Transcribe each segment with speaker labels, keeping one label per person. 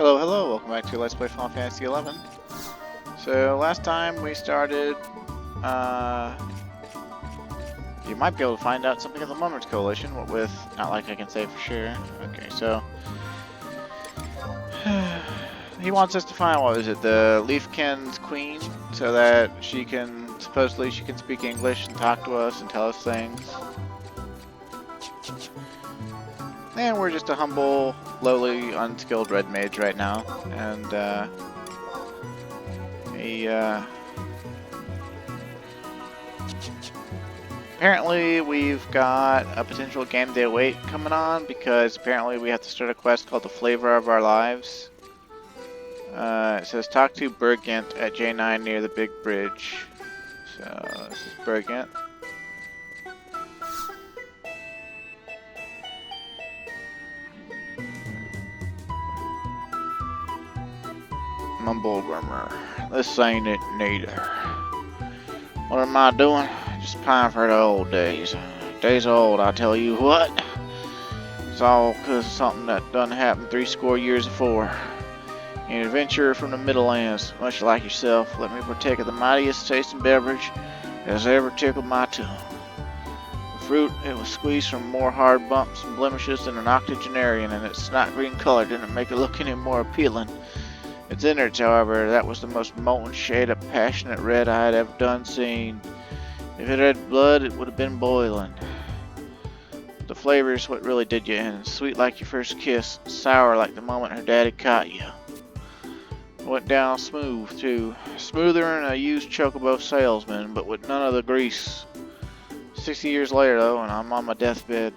Speaker 1: Hello, hello, welcome back to Let's Play Final Fantasy XI. So, last time we started, you might be able to find out something of the Mummers Coalition, what with, not like I can say for sure. Okay, so, he wants us to find, what is it, the Leafkin's Queen, so that supposedly she can speak English and talk to us and tell us things. And we're just a humble, lowly, unskilled red mage right now, and apparently we've got a potential game day wait coming on, because apparently we have to start a quest called the Flavor of Our Lives. It says talk to Bergant at J9 near the big bridge. So this is Bergant. Mumble Grummer. This ain't it neither. What am I doing? Just pining for the old days. Days old, I tell you what. It's all because of something that done happened 70 years before. An adventurer from the Middlelands, much like yourself, let me partake of the mightiest tasting beverage that has ever tickled my tongue. The fruit, it was squeezed from more hard bumps and blemishes than an octogenarian, and its snot green color didn't make it look any more appealing. Its innards, however, that was the most molten shade of passionate red I had ever done seen. If it had blood, it would have been boiling. The flavor is what really did you in. Sweet like your first kiss, sour like the moment her daddy caught you. It went down smooth, too. Smoother than a used chocobo salesman, but with none of the grease. 60 years later, though, and I'm on my deathbed.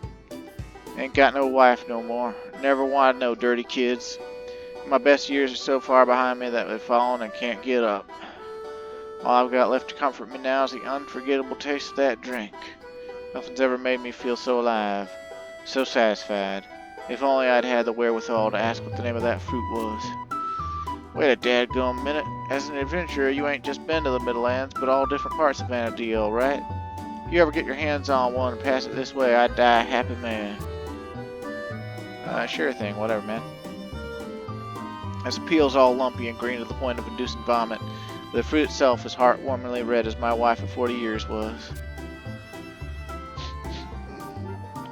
Speaker 1: Ain't got no wife no more. Never wanted no dirty kids. My best years are so far behind me that they've fallen and can't get up. All I've got left to comfort me now is the unforgettable taste of that drink. Nothing's ever made me feel so alive, so satisfied. If only I'd had the wherewithal to ask what the name of that fruit was. Wait a dadgum minute. As an adventurer, you ain't just been to the Middlelands, but all different parts of Vanadil, right? If you ever get your hands on one and pass it this way, I'd die a happy man. Sure thing, whatever, man. Its peel's all lumpy and green to the point of inducing vomit. The fruit itself is heartwarmingly red as my wife of 40 years was.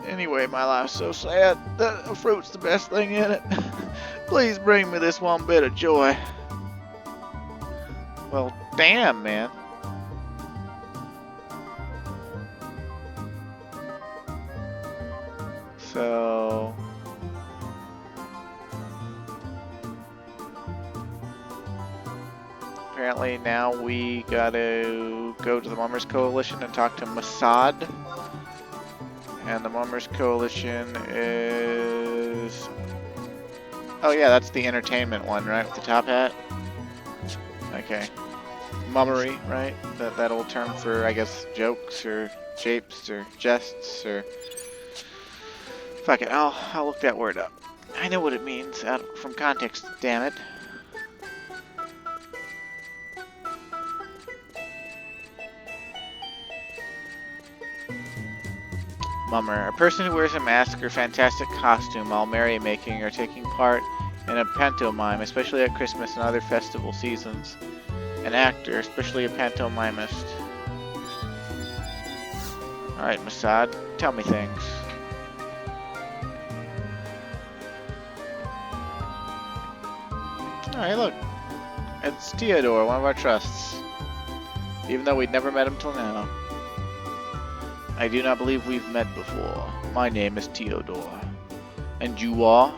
Speaker 1: Anyway, my life's so sad that the fruit's the best thing in it. Please bring me this one bit of joy. Well, damn, man. So... apparently now we gotta go to the Mummers Coalition and talk to Masad. And the Mummers Coalition is... oh yeah, that's the entertainment one, right? With the top hat? Okay. Mummery, right? That old term for, I guess, jokes or japes or jests or... fuck it, I'll look that word up. I know what it means out from context, damn it. Mummer, a person who wears a mask or fantastic costume while merrymaking or taking part in a pantomime, especially at Christmas and other festival seasons. An actor, especially a pantomimist. Alright, Masad, tell me things. Alright, look. It's Theodore, one of our trusts. Even though we'd never met him till now. I do not believe we've met before. My name is Theodore. And you are?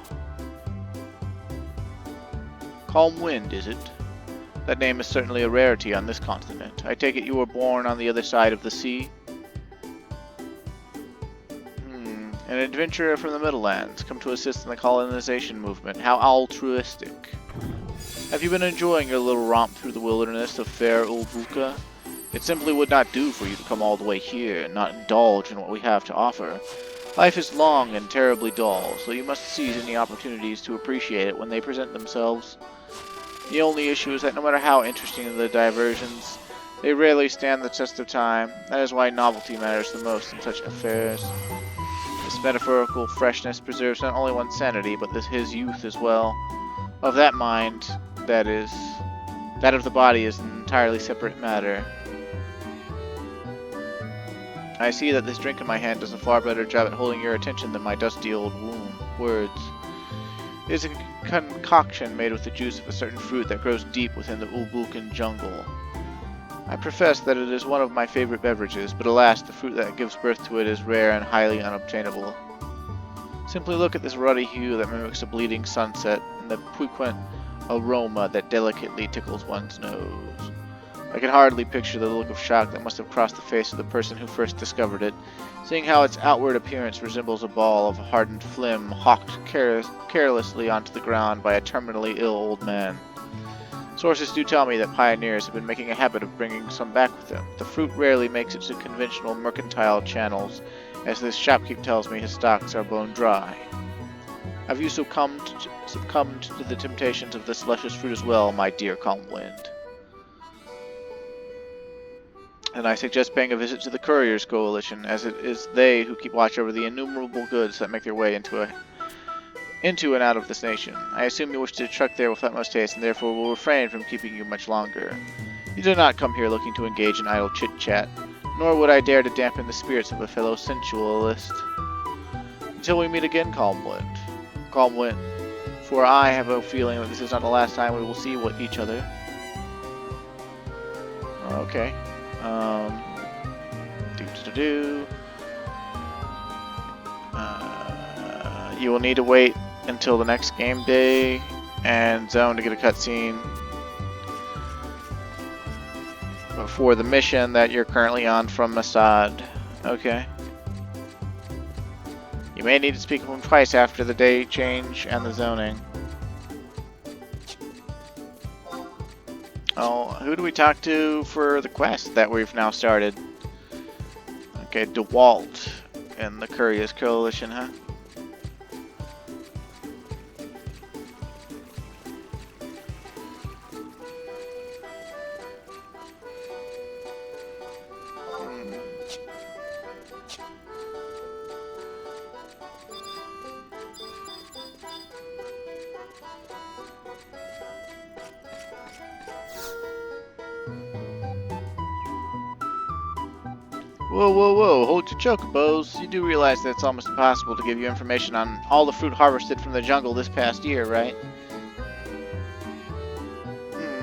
Speaker 1: Calm Wind, is it? That name is certainly a rarity on this continent. I take it you were born on the other side of the sea? An adventurer from the Middlelands, come to assist in the colonization movement. How altruistic. Have you been enjoying your little romp through the wilderness of fair Ulbuka? It simply would not do for you to come all the way here and not indulge in what we have to offer. Life is long and terribly dull, so you must seize any opportunities to appreciate it when they present themselves. The only issue is that no matter how interesting the diversions, they rarely stand the test of time. That is why novelty matters the most in such affairs. This metaphorical freshness preserves not only one's sanity, but his youth as well. of that mind, that is, that of the body is an entirely separate matter. I see that this drink in my hand does a far better job at holding your attention than my dusty old words. It is a concoction made with the juice of a certain fruit that grows deep within the Ulbukan jungle. I profess that it is one of my favorite beverages, but alas, the fruit that gives birth to it is rare and highly unobtainable. Simply look at this ruddy hue that mimics a bleeding sunset, and the piquant aroma that delicately tickles one's nose. I can hardly picture the look of shock that must have crossed the face of the person who first discovered it, seeing how its outward appearance resembles a ball of hardened phlegm hawked carelessly onto the ground by a terminally ill old man. Sources do tell me that pioneers have been making a habit of bringing some back with them. The fruit rarely makes it to conventional mercantile channels, as this shopkeep tells me his stocks are bone dry. Have you succumbed to the temptations of this luscious fruit as well, my dear Calmwind? And I suggest paying a visit to the Couriers Coalition, as it is they who keep watch over the innumerable goods that make their way into and out of this nation. I assume you wish to truck there with utmost haste, and therefore will refrain from keeping you much longer. You did not come here looking to engage in idle chit-chat, nor would I dare to dampen the spirits of a fellow sensualist. Until we meet again, Calmwind, for I have a feeling that this is not the last time we will see each other. Okay. You will need to wait until the next game day and zone to get a cutscene for the mission that you're currently on from Masad. Okay. You may need to speak with him twice after the day change and the zoning. Oh, who do we talk to for the quest that we've now started? Okay, DeWalt and the Couriers Coalition, huh? Whoa, hold your chocobos. You do realize that it's almost impossible to give you information on all the fruit harvested from the jungle this past year, right?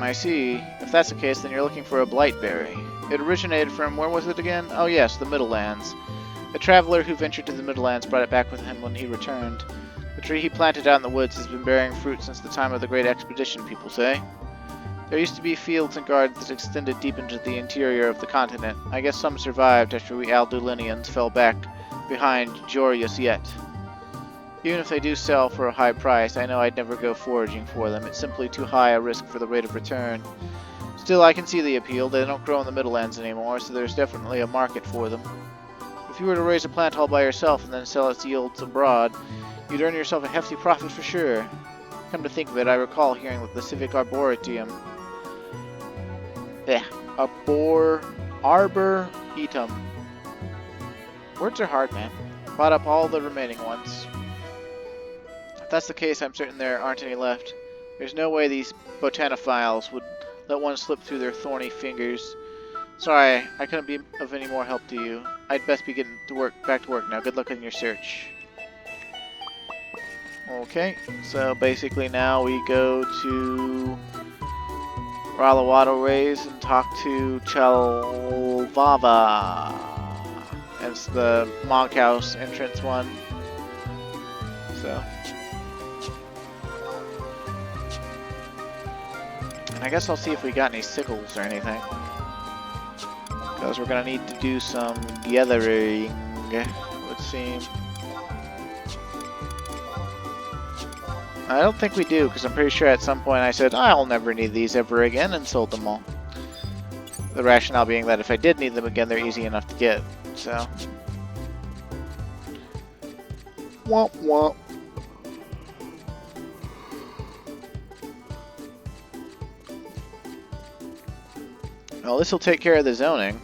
Speaker 1: I see. If that's the case, then you're looking for a blightberry. It originated from, where was it again? Oh yes, the Middlelands. A traveler who ventured to the Middlelands brought it back with him when he returned. The tree he planted out in the woods has been bearing fruit since the time of the Great Expedition, people say. There used to be fields and gardens that extended deep into the interior of the continent. I guess some survived after we Aldulinians fell back behind Jorius yet. Even if they do sell for a high price, I know I'd never go foraging for them. It's simply too high a risk for the rate of return. Still, I can see the appeal. They don't grow in the Middlelands anymore, so there's definitely a market for them. If you were to raise a plant all by yourself and then sell its yields abroad, you'd earn yourself a hefty profit for sure. Come to think of it, I recall hearing that the Civic Arboretum Arboretum. Words are hard, man. Bought up all the remaining ones. If that's the case, I'm certain there aren't any left. There's no way these botanophiles would let one slip through their thorny fingers. Sorry, I couldn't be of any more help to you. I'd best be getting back to work now. Good luck in your search. Okay, so basically now we go to Ralawado Rays and talk to Chalvava. It's the Monkhouse entrance one. So. And I guess I'll see if we got any sickles or anything. Because we're gonna need to do some gathering, it would seem. I don't think we do, because I'm pretty sure at some point I said, I'll never need these ever again, and sold them all. The rationale being that if I did need them again, they're easy enough to get, so. Womp womp. Well, this will take care of the zoning.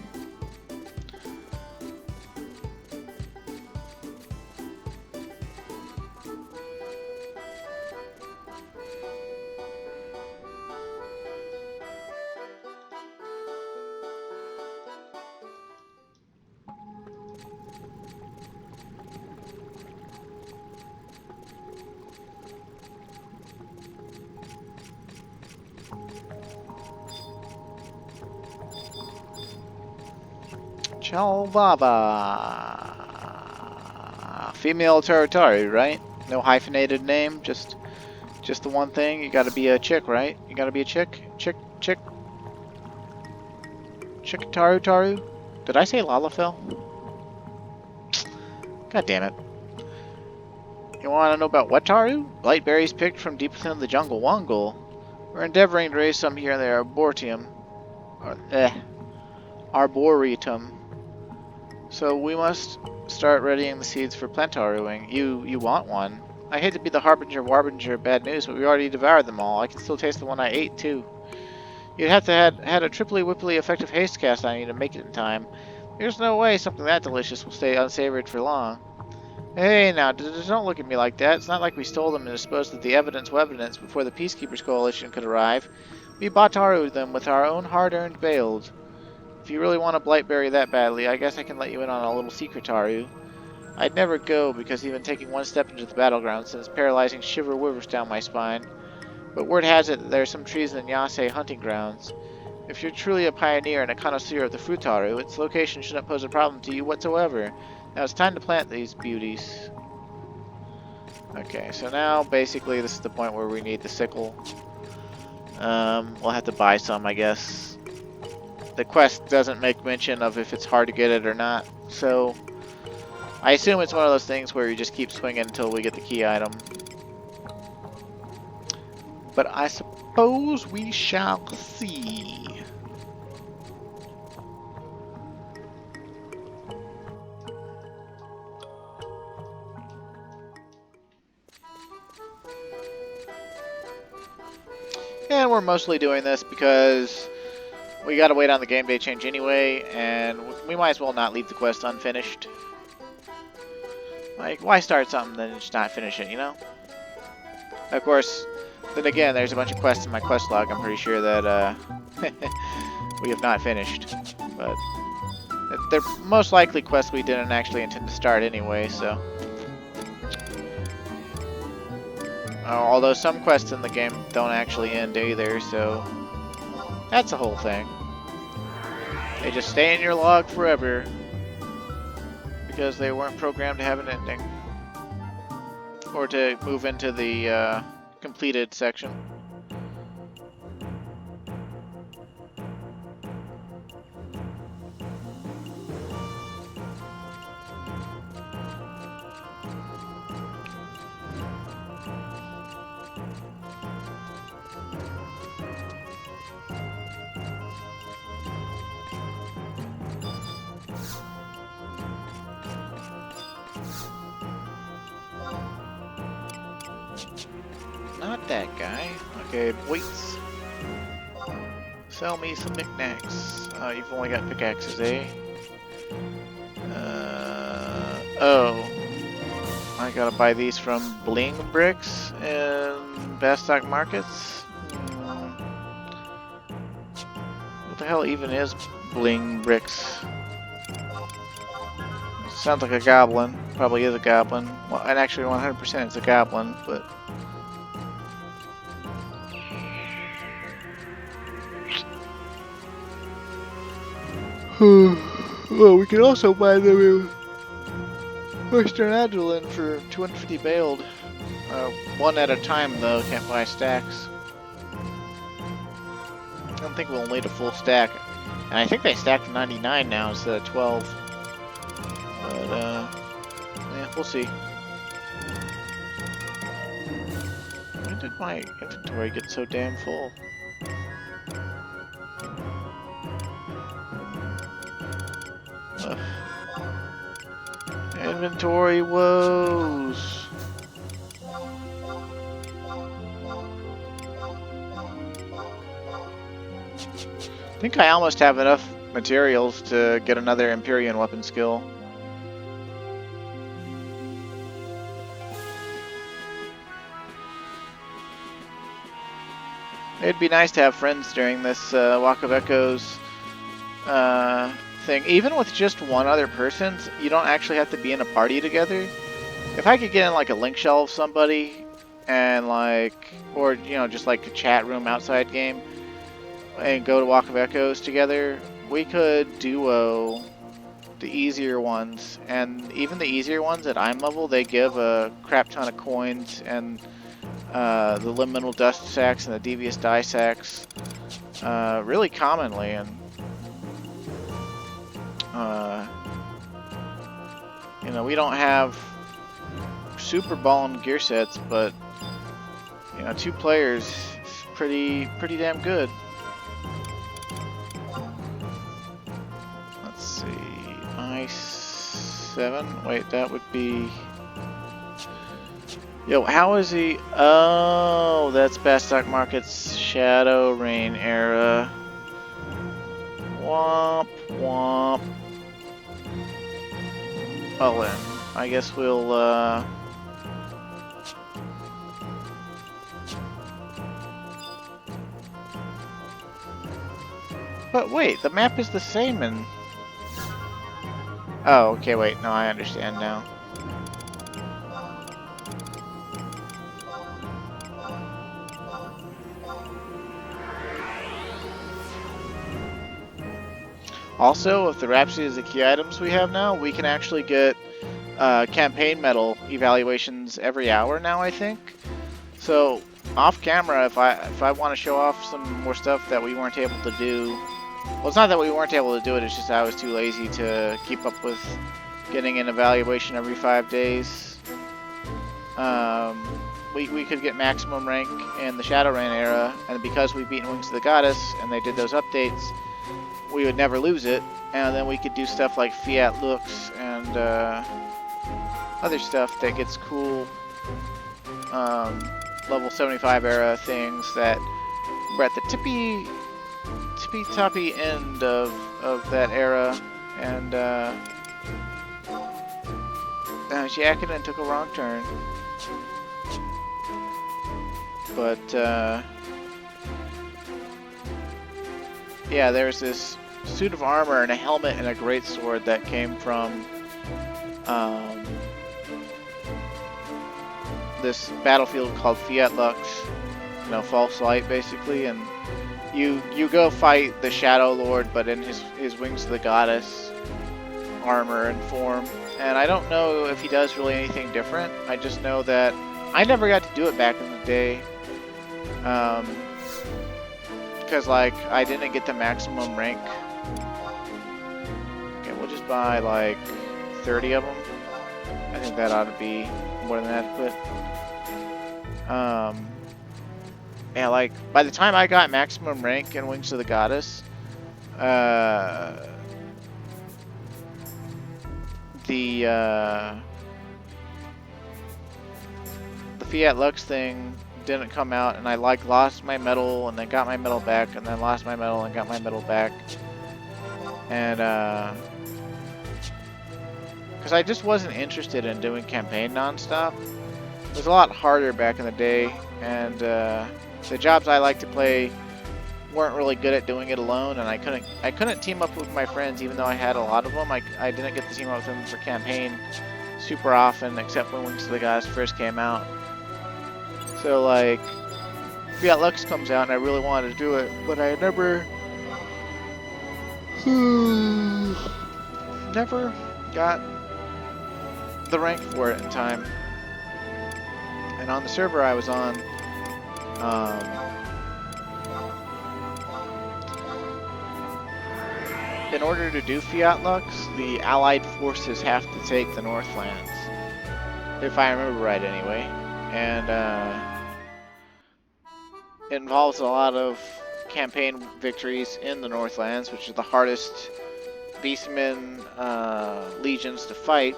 Speaker 1: Chalvava. Female Tarotari, right? No hyphenated name, just the one thing. You gotta be a chick, right? You gotta be a chick? Chick Taru? Did I say Lalafell? God damn it. You wanna know about what Taru? Light berries picked from deep within the jungle Wongle. We're endeavoring to raise some here in the Arboretum. So we must start readying the seeds for plantaruing. You want one? I hate to be the harbinger of bad news, but we already devoured them all. I can still taste the one I ate, too. You'd have to had a triply whippily effective haste cast on you to make it in time. There's no way something that delicious will stay unsavored for long. Hey, now, don't look at me like that. It's not like we stole them and disposed of the evidence before the Peacekeepers Coalition could arrive. We batarued them with our own hard-earned bales. If you really want a blightberry that badly, I guess I can let you in on a little secret, Taru. I'd never go, because even taking one step into the battleground sends paralyzing shiver-wivers down my spine. But word has it that there are some trees in the Nyase hunting grounds. If you're truly a pioneer and a connoisseur of the fruit Taru, its location shouldn't pose a problem to you whatsoever. Now it's time to plant these beauties. Okay, so now basically this is the point where we need the sickle. We'll have to buy some, I guess. The quest doesn't make mention of if it's hard to get it or not, so I assume it's one of those things where you just keep swinging until we get the key item. But I suppose we shall see. And we're mostly doing this because we gotta wait on the game day change anyway, and we might as well not leave the quest unfinished. Like, why start something then just not finish it, you know? Of course, then again, there's a bunch of quests in my quest log I'm pretty sure that we have not finished. But they're most likely quests we didn't actually intend to start anyway, so. Although some quests in the game don't actually end either, so that's the whole thing. They just stay in your log forever because they weren't programmed to have an ending. Or to move into the completed section. Not that guy. Okay, weights. Sell me some knickknacks. You've only got pickaxes, eh? Oh. I gotta buy these from Bling Bricks in Bastock Markets? What the hell even is Bling Bricks? Sounds like a goblin. Probably is a goblin. Well, and actually 100% it's a goblin, but... Well, we can also buy them in Western Agilin for 250 bailed. One at a time, though. Can't buy stacks. I don't think we'll need a full stack. And I think they stacked 99 now instead of 12. But, yeah, we'll see. When did my inventory get so damn full? Inventory woes. I think I almost have enough materials to get another Empyrean weapon skill. It'd be nice to have friends during this Walk of Echoes thing. Even with just one other person, you don't actually have to be in a party together. If I could get in like a link shell of somebody and like, or you know, just like a chat room outside game and go to Walk of Echoes together, we could duo the easier ones, and even the easier ones at I'm level, they give a crap ton of coins and the liminal dust sacks and the devious die sacks really commonly, and you know, we don't have super ballin' gear sets, but you know, 2 players is pretty damn good. Let's see, I7. Wait, that would be. Yo, how is he? Oh, that's Bastock Market's Shadow Rain era. Womp womp. Well then, I guess we'll But wait, the map is the same in... Oh, okay, wait, no, I understand now. Also, with the Rhapsody as the key items we have now, we can actually get campaign medal evaluations every hour now, I think. So, off camera, if I want to show off some more stuff that we weren't able to do... Well, it's not that we weren't able to do it, it's just I was too lazy to keep up with getting an evaluation every 5 days. We could get maximum rank in the Shadowrain era, and because we've beaten Wings of the Goddess, and they did those updates, we would never lose it, and then we could do stuff like Fiat Looks and other stuff that gets cool level 75 era things that we're at the tippy-toppy end of that era, and she acted and took a wrong turn. But yeah, there's this suit of armor and a helmet and a greatsword that came from this battlefield called Fiat Lux, you know, False Light basically, and you go fight the Shadow Lord, but in his Wings of the Goddess armor and form. And I don't know if he does really anything different. I just know that I never got to do it back in the day. Because like I didn't get the maximum rank. Okay, we'll just buy like 30 of them. I think that ought to be more than adequate. Yeah, like by the time I got maximum rank in Wings of the Goddess, the Fiat Lux thing didn't come out, and I like lost my medal and then got my medal back, and then lost my medal and got my medal back, and because I just wasn't interested in doing campaign non-stop. It was a lot harder back in the day, and the jobs I like to play weren't really good at doing it alone, and I couldn't team up with my friends, even though I had a lot of them. I didn't get to team up with them for campaign super often, except when Wings of the Goddess first came out. So like, Fiat Lux comes out, and I really wanted to do it, but I never got the rank for it in time. And on the server I was on, in order to do Fiat Lux, the Allied forces have to take the Northlands, if I remember right anyway. And it involves a lot of campaign victories in the Northlands, which are the hardest beastmen legions to fight.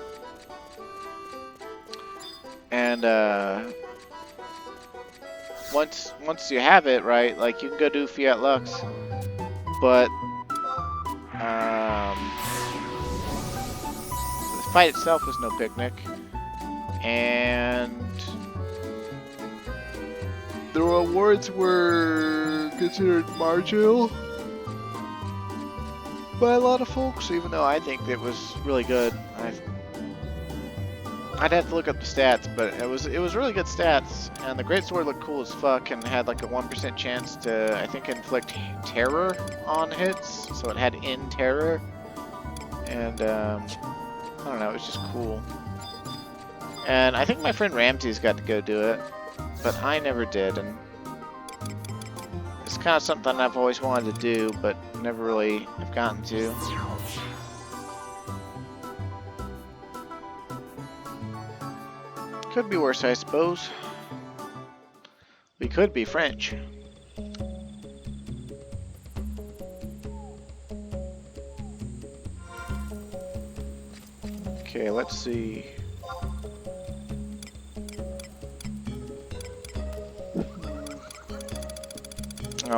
Speaker 1: And once you have it, right, like you can go do Fiat Lux, but the fight itself was no picnic, and the rewards were considered marginal by a lot of folks, even though I think it was really good. I'd have to look up the stats, but it was really good stats, and the greatsword looked cool as fuck, and had like a 1% chance to, I think, inflict terror on hits, so it had in terror, and I don't know, it was just cool. And I think my friend Ramsey's got to go do it, but I never did, and it's kind of something I've always wanted to do, but never really have gotten to. Could be worse, I suppose. We could be French. Okay, let's see.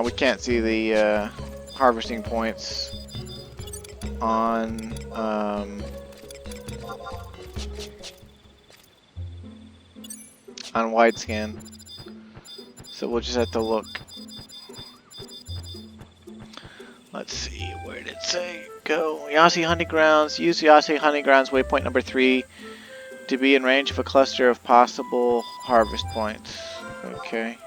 Speaker 1: We can't see the harvesting points on wide scan, so we'll just have to look. Let's see, where did it say go? Yasi Hunting Grounds. Use Yasi Hunting Grounds waypoint number 3 to be in range of a cluster of possible harvest points. Okay.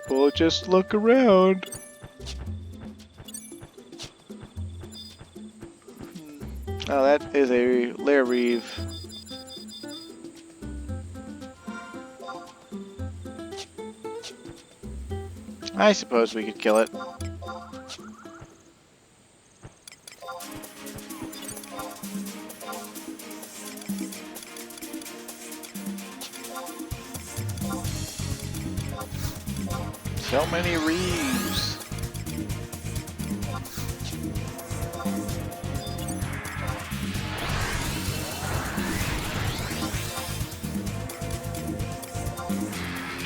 Speaker 1: We'll just look around. Oh, that is a lair reeve. I suppose we could kill it. So many reeves.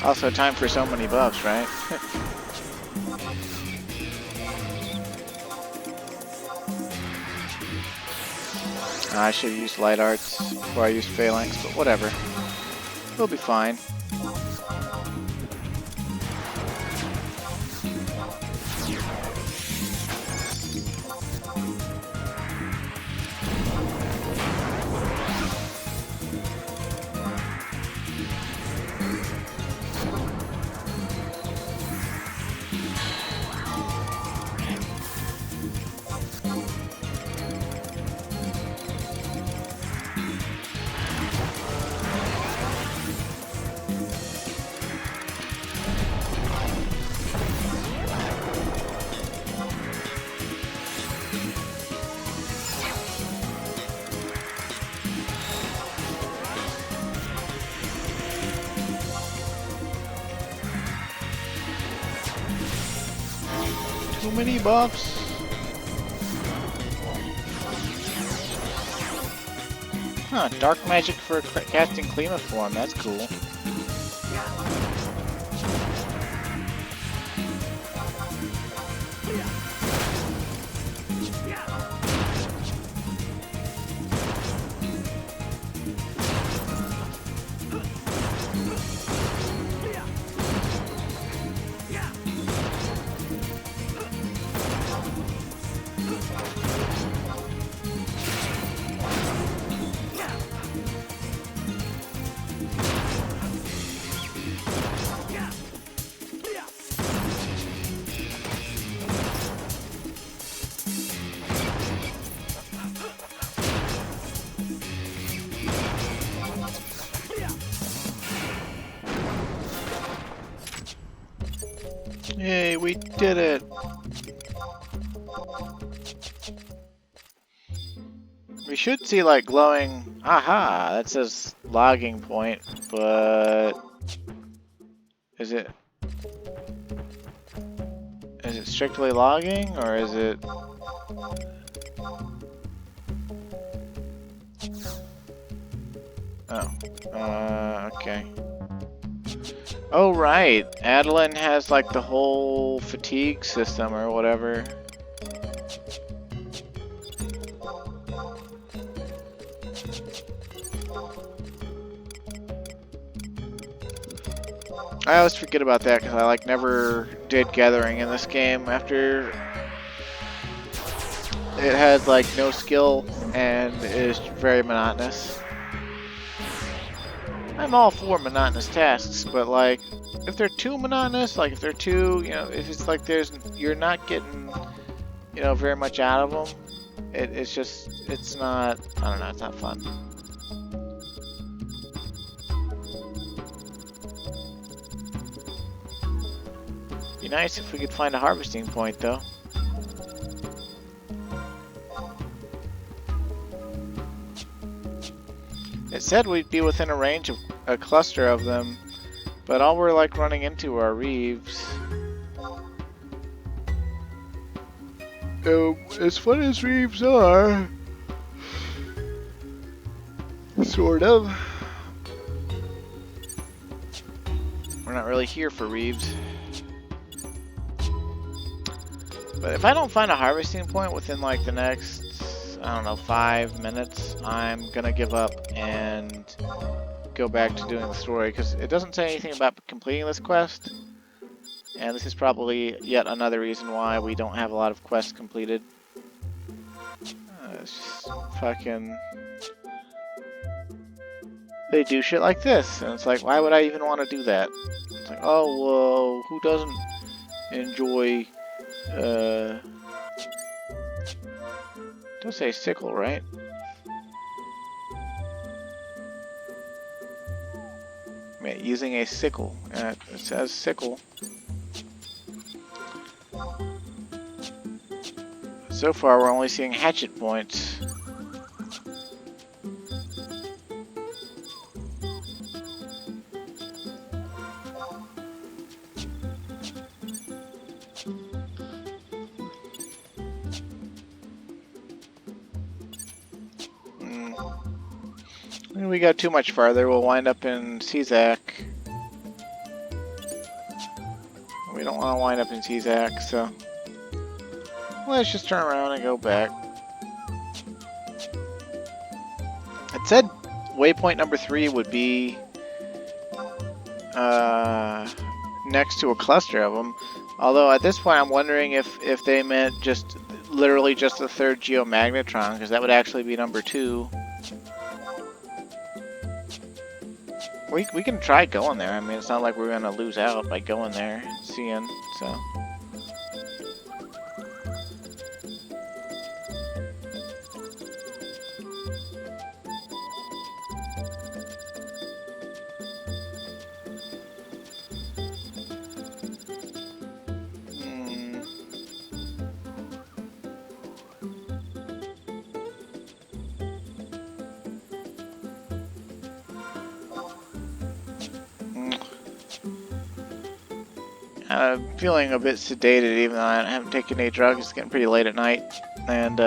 Speaker 1: Also, time for so many buffs, right? I should have used light arts before I used phalanx, but whatever. We'll be fine. Too many buffs. Huh, dark magic for casting Climaform, that's cool. Yay, we did it! We should see like glowing... Aha! That says logging point, but... Is it strictly logging, or is it... Oh. Okay. Oh, right. Adeline has like the whole fatigue system or whatever. I always forget about that because I like never did gathering in this game after it had like no skill and is very monotonous. I'm all for monotonous tasks, but like if they're too monotonous, like if they're too, you know, if it's like you're not getting, you know, very much out of them, it's just, it's not, I don't know, it's not fun. Be nice if we could find a harvesting point, though. It said we'd be within a range of a cluster of them, but all we're like running into are reeves. As fun as reeves are, sort of, we're not really here for reeves. But if I don't find a harvesting point within like the next, I don't know, 5 minutes, I'm gonna give up and go back to doing the story, because it doesn't say anything about completing this quest, and this is probably yet another reason why we don't have a lot of quests completed. It's just fucking, they do shit like this, and it's like, why would I even want to do that? It's like, oh well, who doesn't enjoy it does say sickle, right? Yeah, using a sickle. It says sickle. So far, we're only seeing hatchet points. If we go too much farther, we'll wind up in Czak. We don't want to wind up in Czak, so let's just turn around and go back. It said waypoint number 3 would be next to a cluster of them. Although at this point I'm wondering if they meant just literally just the 3rd geomagnetron, because that would actually be number 2. We can try going there. I mean, it's not like we're gonna lose out by going there and seeing, so. I'm feeling a bit sedated, even though I haven't taken any drugs. It's getting pretty late at night, and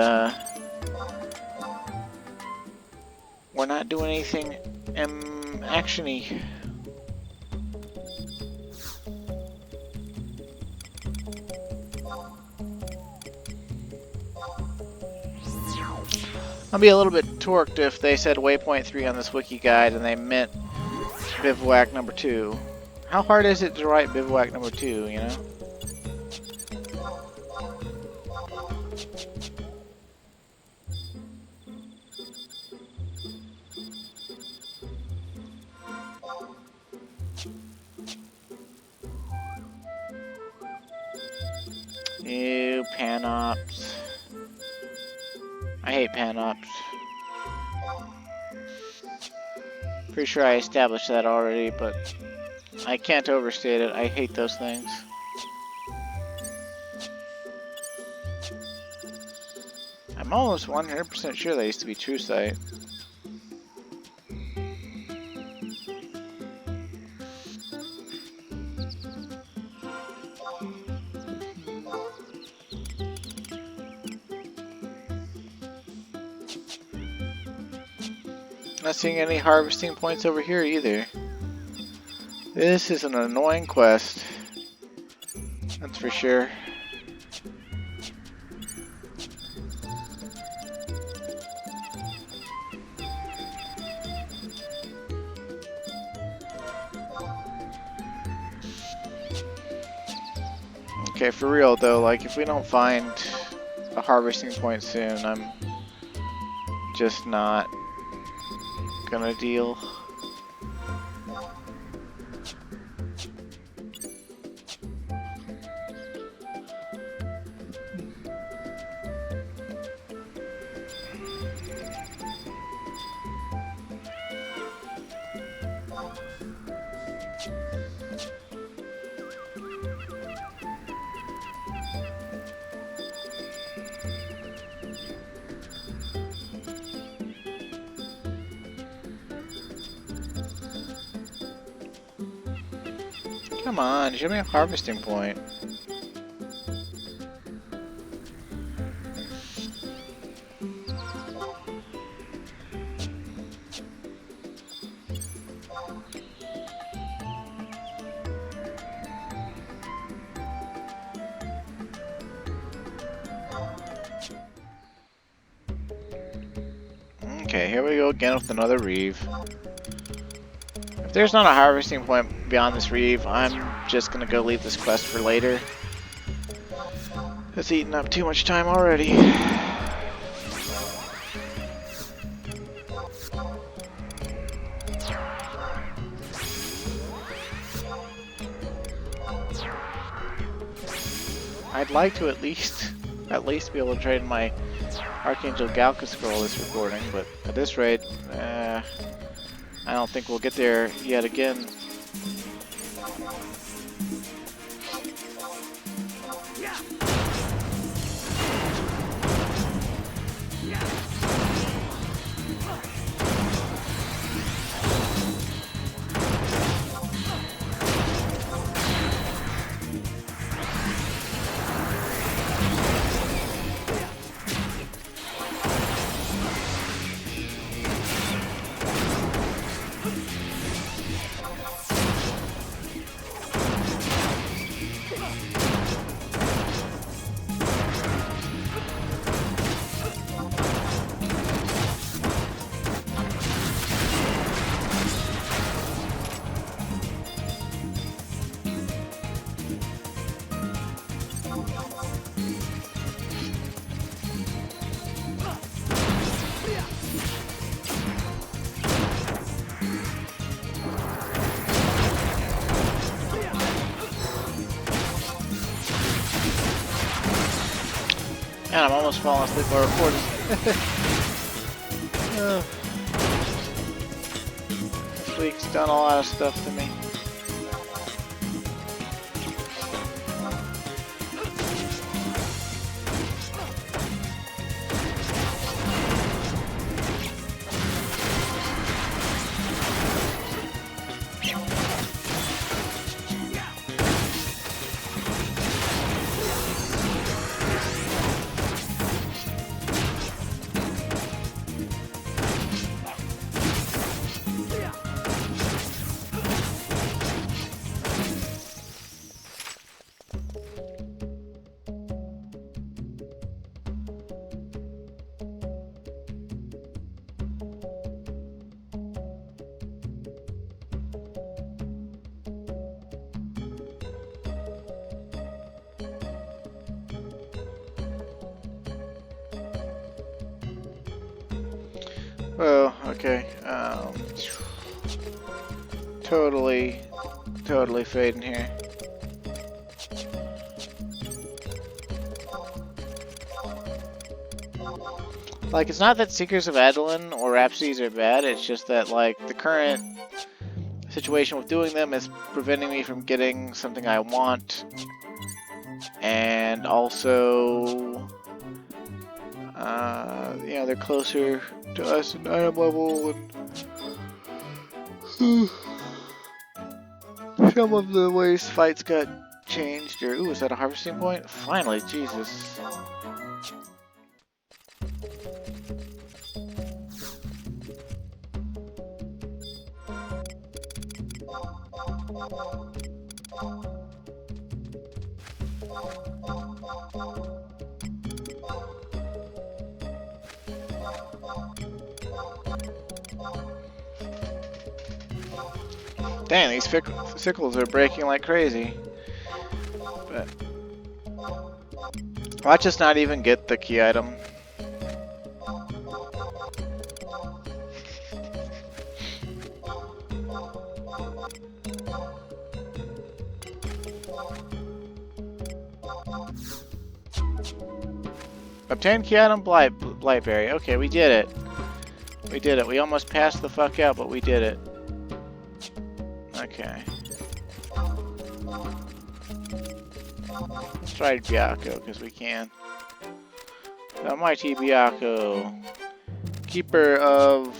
Speaker 1: we're not doing anything action-y. I'll be a little bit torqued if they said waypoint 3 on this wiki guide and they meant bivouac number 2. How hard is it to write bivouac number 2, you know? Ew, panops. I hate panops. Pretty sure I established that already, but I can't overstate it. I hate those things. I'm almost 100% sure they used to be true sight. Not seeing any harvesting points over here either. This is an annoying quest. That's for sure. Okay, for real though, like if we don't find a harvesting point soon, I'm just not gonna deal. Come on, show me a harvesting point. Okay, here we go again with another reeve. If there's not a harvesting point beyond this reeve, I'm just gonna go leave this quest for later. It's eaten up too much time already. I'd like to at least be able to trade my Archangel Galka scroll this recording, but at this rate, I don't think we'll get there yet again. Man, I'm almost falling asleep while recording. This week's done a lot of stuff to me. Oh, okay. Totally fading here. Like, it's not that Seekers of Adeline or Rhapsodies are bad, it's just that, like, the current situation with doing them is preventing me from getting something I want. And also, you know, they're closer to us in item level, and some of the ways fights got changed. Or, ooh, is that a harvesting point? Finally, Jesus. Dang, these sickles are breaking like crazy. But watch us not even get the key item. Obtain key item Blightberry. Okay, we did it. We did it. We almost passed the fuck out, but we did it. Okay. Let's try Byakko, because we can. The mighty Byakko. Keeper of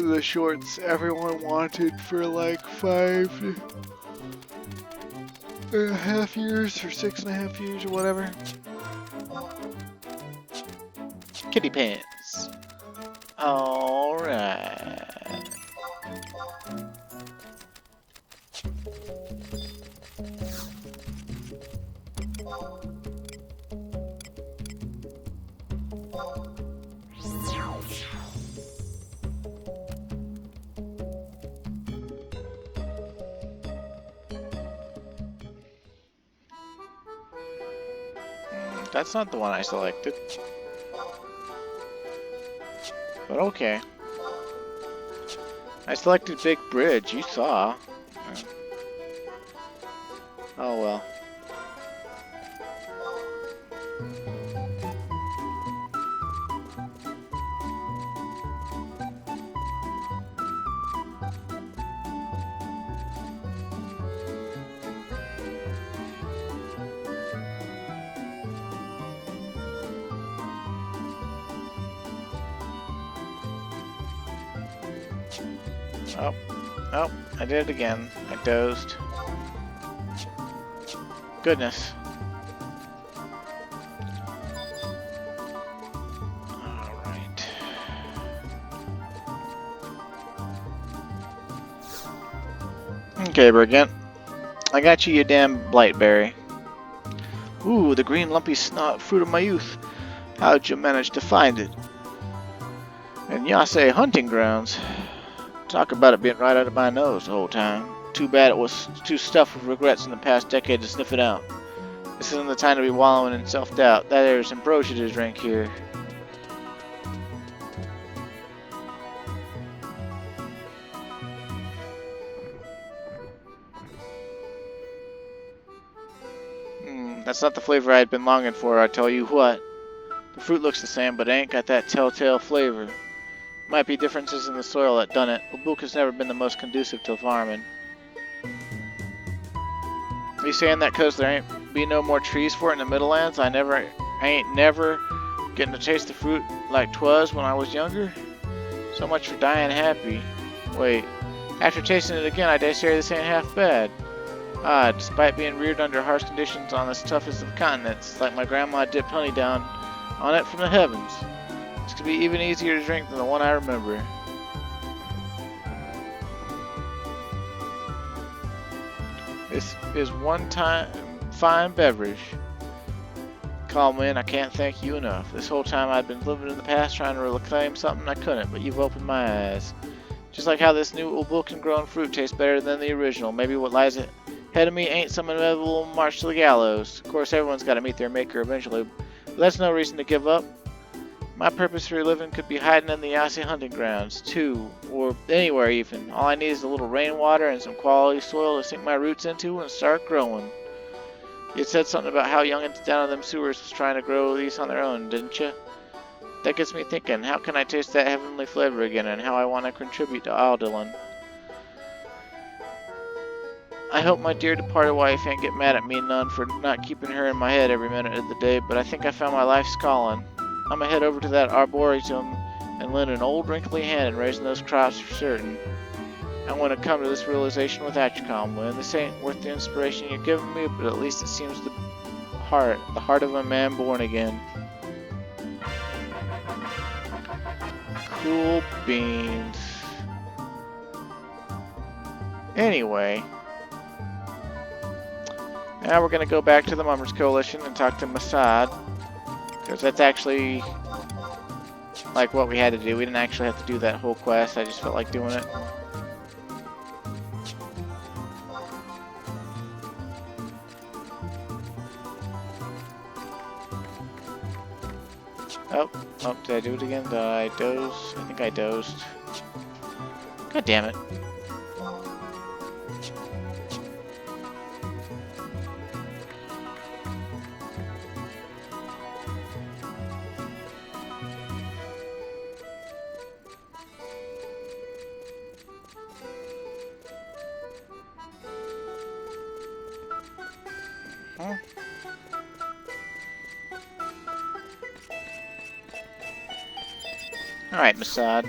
Speaker 1: the shorts everyone wanted for like 5.5 years or 6.5 years or whatever. Kitty pants. Alright. That's not the one I selected. But okay. I selected Big Bridge, you saw. Oh well. Oh, oh, I did it again. I dozed. Goodness. Alright. Okay, Brigant. I got you, you damn blightberry. Ooh, the green lumpy snot fruit of my youth. How'd you manage to find it? And Yase hunting grounds. Talk about it being right out of my nose the whole time. Too bad it was too stuffed with regrets in the past decade to sniff it out. This isn't the time to be wallowing in self-doubt. That there's ambrosia to drink here. That's not the flavor I had been longing for, I tell you what. The fruit looks the same, but it ain't got that telltale flavor. Might be differences in the soil that done it. Ubuk has never been the most conducive to farming. Are you saying that 'cause there ain't be no more trees for it in the Middlelands? I ain't never getting to taste the fruit like 'twas when I was younger? So much for dying happy. Wait, after tasting it again, I dare say this ain't half bad. Ah, despite being reared under harsh conditions on this toughest of continents, it's like my grandma dipped honey down on it from the heavens. This could be even easier to drink than the one I remember. This is one-time fine beverage. Calm-in, I can't thank you enough. This whole time I've been living in the past trying to reclaim something I couldn't, but you've opened my eyes. Just like how this new Ubulkan-grown fruit tastes better than the original. Maybe what lies ahead of me ain't some inevitable march to the gallows. Of course, everyone's got to meet their maker eventually, but that's no reason to give up. My purpose for living could be hiding in the Yasi hunting grounds, too, or anywhere even. All I need is a little rainwater and some quality soil to sink my roots into and start growing. You said something about how youngins down in them sewers was trying to grow these on their own, didn't you? That gets me thinking, how can I taste that heavenly flavor again, and how I want to contribute to Aldelan. I hope my dear departed wife ain't get mad at me none for not keeping her in my head every minute of the day, but I think I found my life's calling. I'm gonna head over to that arboretum and lend an old wrinkly hand in raising those crops for certain. I'm gonna come to this realization without you, Comwin. This ain't worth the inspiration you're giving me, but at least it seems the heart of a man born again. Cool beans. Anyway, now we're gonna go back to the Mummers Coalition and talk to Masad. Because that's actually like what we had to do. We didn't actually have to do that whole quest. I just felt like doing it. Oh, did I do it again? Did I doze? I think I dozed. God damn it. Alright, Masad.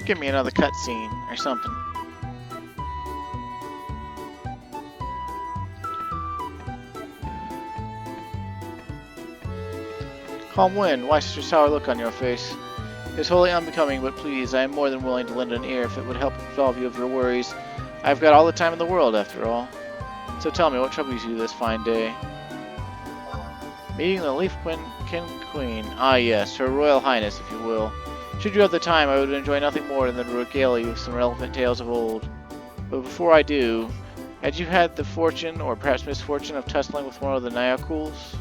Speaker 1: Give me another cutscene or something. Calm Wind, why such a sour look on your face? It's wholly unbecoming, but please, I am more than willing to lend an ear if it would help absolve you of your worries. I've got all the time in the world, after all. So tell me, what troubles you this fine day? Meeting the Leafkin Queen. Ah yes, Her Royal Highness, if you will. Should you have the time, I would enjoy nothing more than to regale you with some relevant tales of old. But before I do, had you had the fortune, or perhaps misfortune, of tussling with one of the Nyakuls?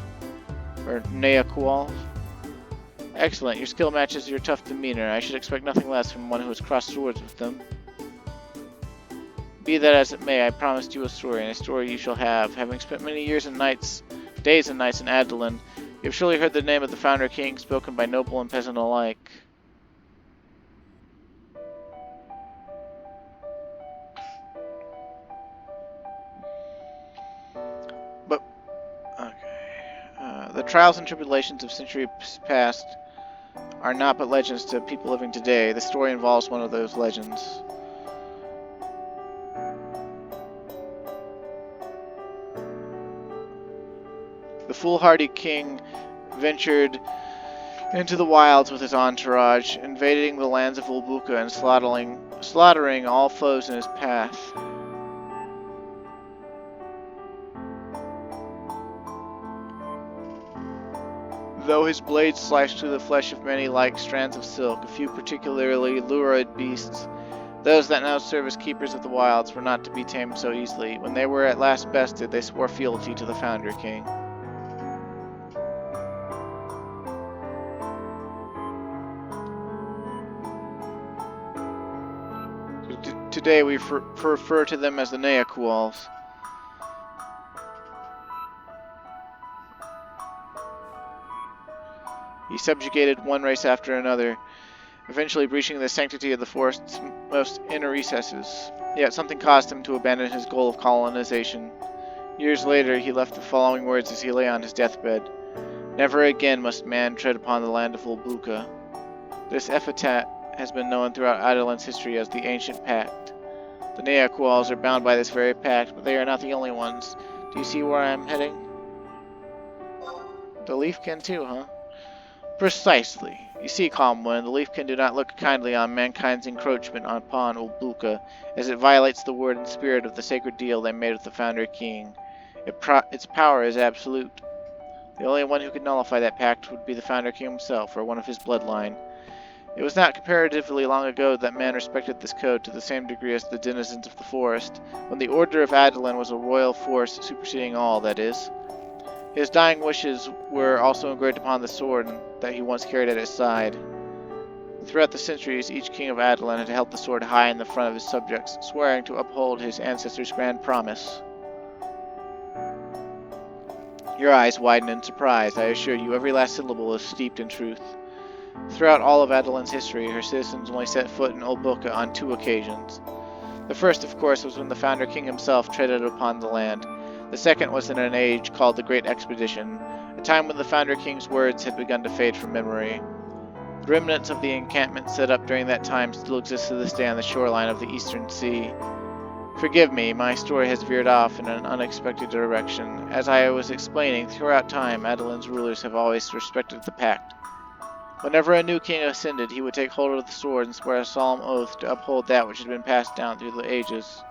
Speaker 1: Or Nyakuals? Excellent, your skill matches your tough demeanor. I should expect nothing less from one who has crossed swords with them. Be that as it may, I promised you a story, and a story you shall have. Having spent many days and nights in Adoulin, you have surely heard the name of the Founder King spoken by noble and peasant alike. But, okay. The trials and tribulations of centuries past are not but legends to people living today. The story involves one of those legends. The foolhardy king ventured into the wilds with his entourage, invading the lands of Ulbuka and slaughtering all foes in his path. Though his blades slashed through the flesh of many like strands of silk, a few particularly lurid beasts, those that now serve as keepers of the wilds, were not to be tamed so easily. When they were at last bested, they swore fealty to the Founder King. Today we refer to them as the Nyakuals. He subjugated one race after another, eventually breaching the sanctity of the forest's most inner recesses. Yet something caused him to abandon his goal of colonization. Years later, he left the following words as he lay on his deathbed. Never again must man tread upon the land of Ulbuka. This epithet has been known throughout Adoulin's history as the Ancient Pact. The Nyakuals are bound by this very pact, but they are not the only ones. Do you see where I am heading? The Leafkin too, huh? Precisely. You see, Calm Wind, the Leafkin do not look kindly on mankind's encroachment upon Ulbuka, as it violates the word and spirit of the sacred deal they made with the Founder King. Its power is absolute. The only one who could nullify that pact would be the Founder King himself, or one of his bloodline. It was not comparatively long ago that man respected this code to the same degree as the denizens of the forest, when the Order of Adoulin was a royal force superseding all, that is. His dying wishes were also engraved upon the sword that he once carried at his side. Throughout the centuries, each king of Adoulin had held the sword high in the front of his subjects, swearing to uphold his ancestors' grand promise. Your eyes widen in surprise. I assure you, every last syllable is steeped in truth. Throughout all of Adoulin's history, her citizens only set foot in Ulbuka on 2 occasions. The first, of course, was when the Founder King himself treaded upon the land. The second was in an age called the Great Expedition, a time when the Founder King's words had begun to fade from memory. The remnants of the encampment set up during that time still exist to this day on the shoreline of the Eastern Sea. Forgive me, my story has veered off in an unexpected direction. As I was explaining, throughout time, Adoulin's rulers have always respected the pact. Whenever a new king ascended, he would take hold of the sword and swear a solemn oath to uphold that which had been passed down through the ages.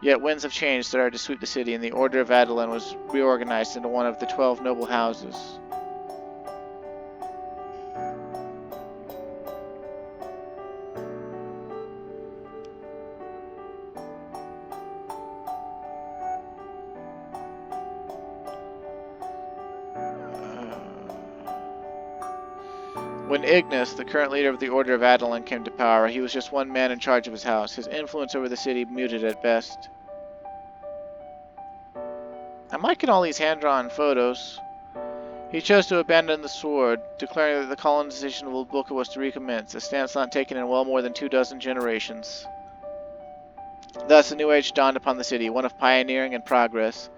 Speaker 1: Yet winds of change started to sweep the city, and the Order of Adoulin was reorganized into one of the 12 noble houses. When Ignis, the current leader of the Order of Adoulin, came to power, he was just one man in charge of his house, his influence over the city muted at best. I'm liking all these hand-drawn photos. He chose to abandon the sword, declaring that the colonization of Ulbuka was to recommence, a stance not taken in well more than 24 generations. Thus, a new age dawned upon the city, one of pioneering and progress.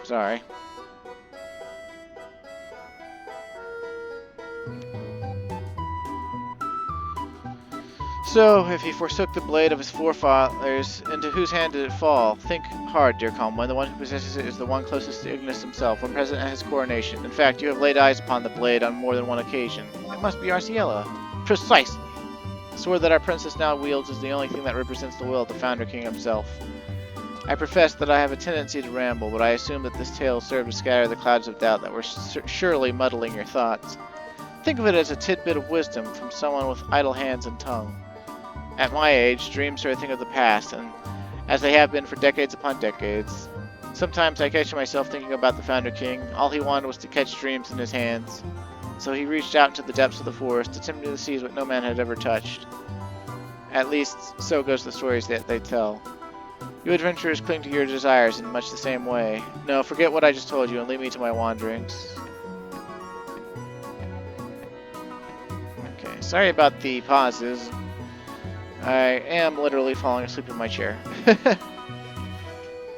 Speaker 1: Sorry. So, if he forsook the blade of his forefathers, into whose hand did it fall? Think hard, dear Calmwine. The one who possesses it is the one closest to Ignis himself, when present at his coronation. In fact, you have laid eyes upon the blade on more than one occasion. It must be Arciella. Precisely. The sword that our princess now wields is the only thing that represents the will of the Founder King himself. I profess that I have a tendency to ramble, but I assume that this tale served to scatter the clouds of doubt that were surely muddling your thoughts. Think of it as a tidbit of wisdom from someone with idle hands and tongue. At my age, dreams are a thing of the past, and as they have been for decades upon decades. Sometimes I catch myself thinking about the Founder King. All he wanted was to catch dreams in his hands. So he reached out into the depths of the forest, attempting to seize what no man had ever touched. At least, so goes the stories that they tell. You adventurers cling to your desires in much the same way. No, forget what I just told you and leave me to my wanderings. Okay, sorry about the pauses. I am literally falling asleep in my chair.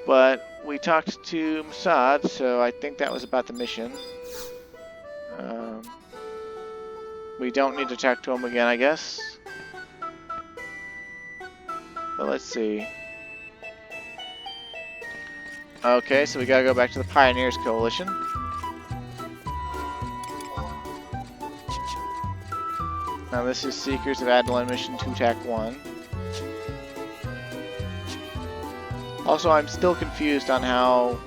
Speaker 1: But we talked to Masad, so I think that was about the mission. We don't need to talk to him again, I guess. But let's see. Okay, so we gotta go back to the Pioneers Coalition. Now this is Seekers of Adeline Mission 2 TAC 1. Also, I'm still confused on how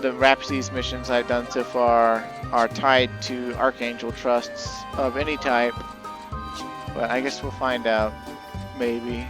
Speaker 1: the Rhapsodies missions I've done so far are tied to Archangel trusts of any type. But I guess we'll find out. Maybe.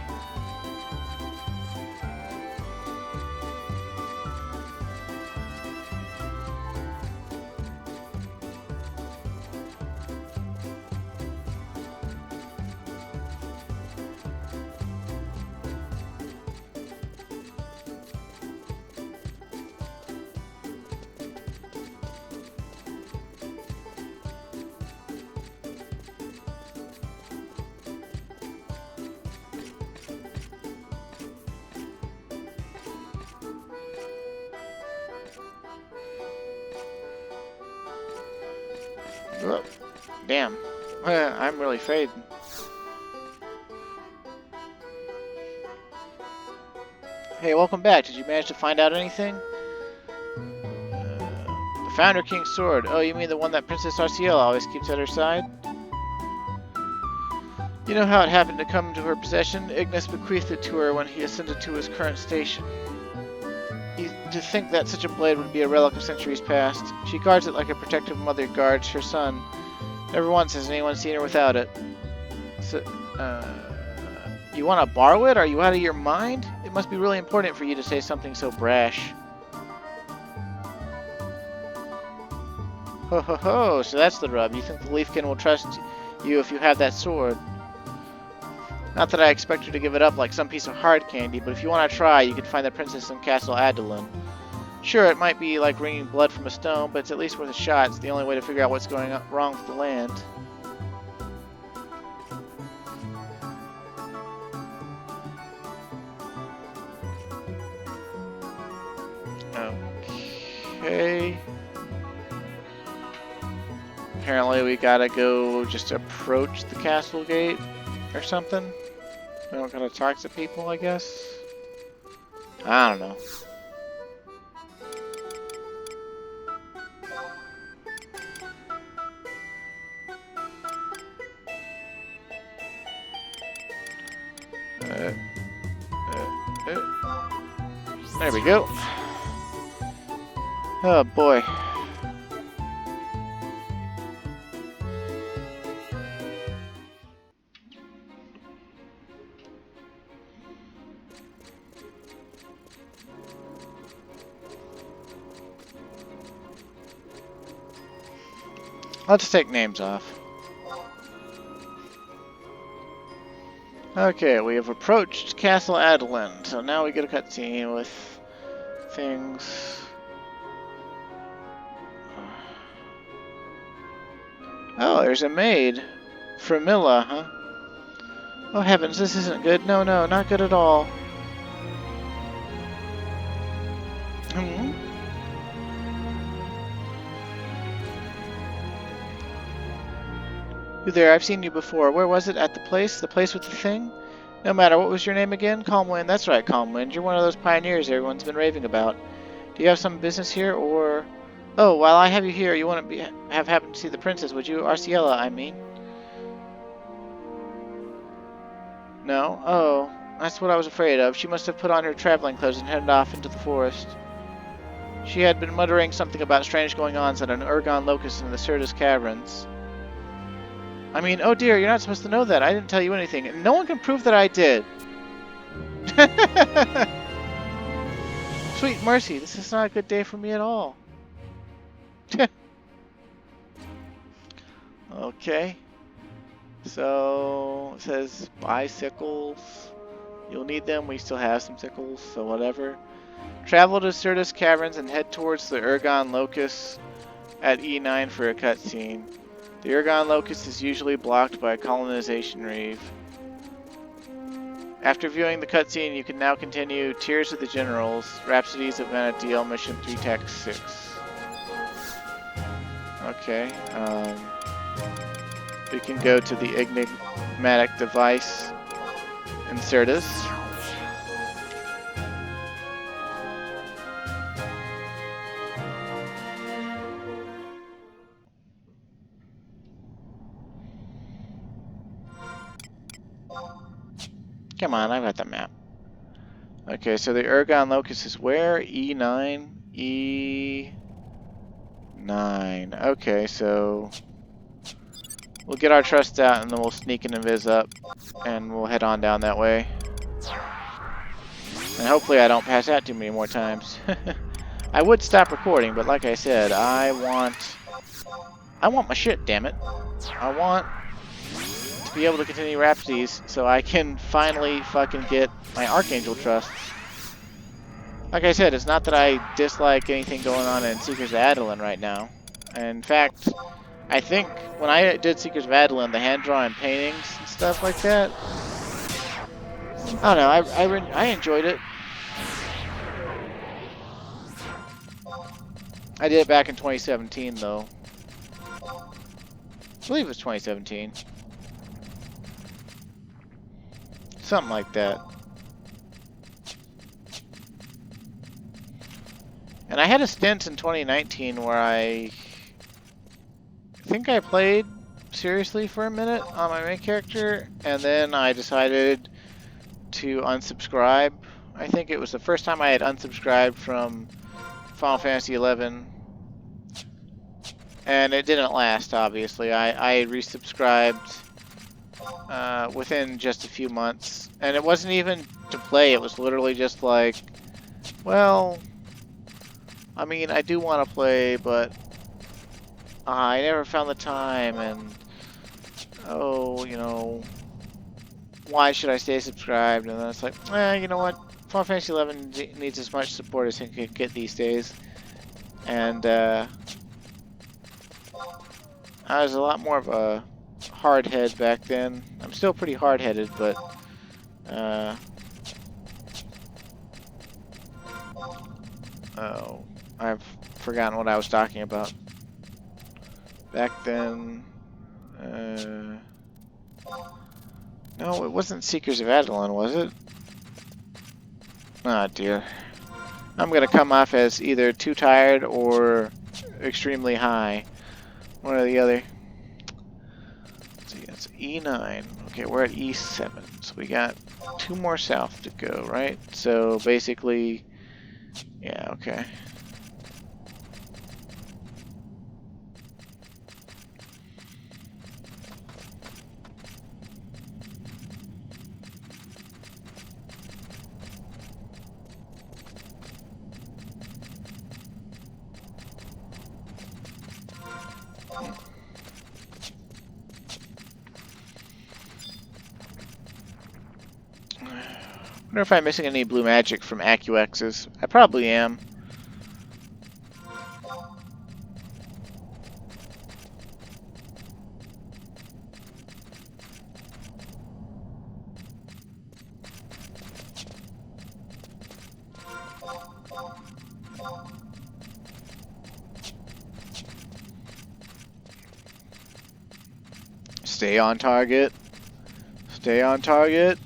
Speaker 1: Oh, damn. I'm really fading. Hey, welcome back. Did you manage to find out anything? The Founder King's sword. Oh, you mean the one that Princess Arciella always keeps at her side? You know how it happened to come into her possession? Ignis bequeathed it to her when he ascended to his current station. To think that such a blade would be a relic of centuries past. She guards it like a protective mother guards her son. Never once has anyone seen her without it. So, you want to borrow it? Are you out of your mind? It must be really important for you to say something so brash. Ho ho ho, so that's the rub. You think the Leafkin will trust you if you have that sword. Not that I expect you to give it up like some piece of hard candy, but if you want to try, you could find the princess in Castle Adeline. Sure, it might be like wringing blood from a stone, but it's at least worth a shot. It's the only way to figure out what's going wrong with the land. Okay. Apparently we gotta go just approach the castle gate or something. We don't gotta talk to people, I guess. I don't know. There we go. Oh boy. Let's take names off. Okay, we have approached Castle Adeline, so now we get a cutscene with things. Oh, there's a maid. Framilla, huh? Oh heavens, this isn't good. No, no, not good at all. You there, I've seen you before. Where was it? At the place? The place with the thing? No matter, what was your name again? Calmwind. That's right, Calmwind. You're one of those pioneers everyone's been raving about. Do you have some business here, or... Oh, while I have you here, you want to have happened to see the princess, would you? Arciella, I mean. No? Oh, that's what I was afraid of. She must have put on her traveling clothes and headed off into the forest. She had been muttering something about strange going-ons at an Ergon locust in the Certus Caverns. I mean, oh dear, you're not supposed to know that. I didn't tell you anything. And no one can prove that I did. Sweet mercy, this is not a good day for me at all. Okay. So, it says bicycles. You'll need them. We still have some sickles, so whatever. Travel to Certus Caverns and head towards the Ergon Locust at E9 for a cutscene. The Ergon Locust is usually blocked by a colonization reef. After viewing the cutscene, you can now continue Tears of the Generals, Rhapsodies of Vana'diel, Mission 3 Tac 6. Okay, we can go to the enigmatic device in Certus. Come on, I've got the map. Okay, so the Ergon Locust is where? E9? E9. Okay, so we'll get our trust out and then we'll sneak an invis up and we'll head on down that way. And hopefully I don't pass out too many more times. I would stop recording, but like I said, I want my shit, damn it. I want to be able to continue Rhapsodies so I can finally fucking get my Archangel trusts. Like I said, it's not that I dislike anything going on in Seekers of Adeline right now. In fact, I think when I did Seekers of Adeline, the hand-drawn paintings and stuff like that, I don't know, I enjoyed it. I did it back in 2017, though. I believe it was 2017. Something like that. And I had a stint in 2019 where I think I played seriously for a minute on my main character, and then I decided to unsubscribe. I think it was the first time I had unsubscribed from Final Fantasy XI, and it didn't last, obviously. I resubscribed within just a few months, and it wasn't even to play, it was literally just like, well, I mean, I do want to play, but I never found the time, and oh, you know, why should I stay subscribed? And then it's like, you know what, Final Fantasy XI needs as much support as it can get these days, and I was a lot more of a hardhead back then. I'm still pretty hard-headed, but oh, I've forgotten what I was talking about. Back then, no, it wasn't Seekers of Adeline, was it? Ah, dear. I'm gonna come off as either too tired or extremely high. One or the other. Let's see, that's E9. Okay, we're at E7. So we got 2 more south to go, right? So basically, yeah, okay. I wonder if I'm missing any blue magic from AccuX's. I probably am. Stay on target. Stay on target.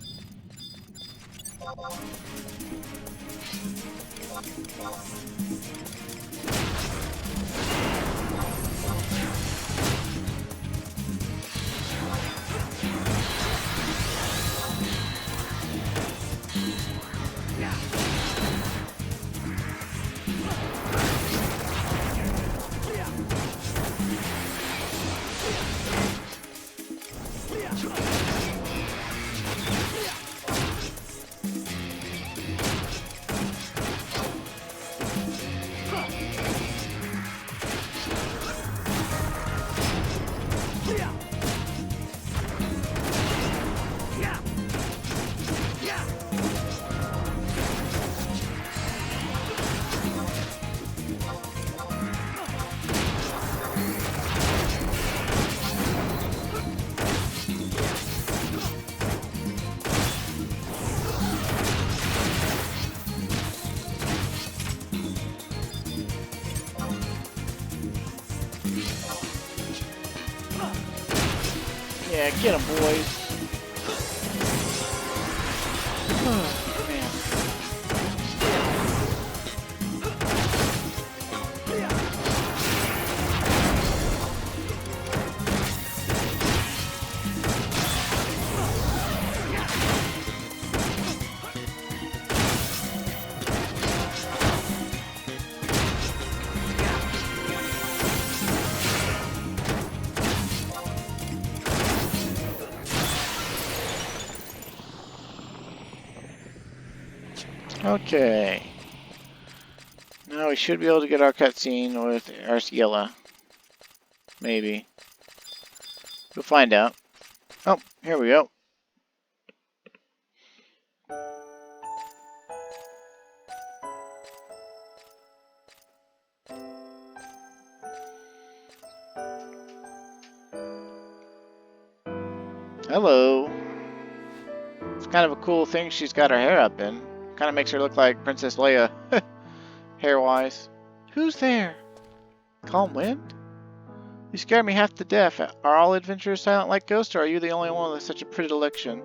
Speaker 1: Yeah, get him, boys. Oh, man. Okay. Now we should be able to get our cutscene with Arciela. Maybe. We'll find out. Oh, here we go. Hello. It's kind of a cool thing she's got her hair up in. Kind of makes her look like Princess Leia, hair-wise. Who's there? Calm Wind? You scare me half to death. Are all adventurers silent like ghosts, or are you the only one with such a predilection?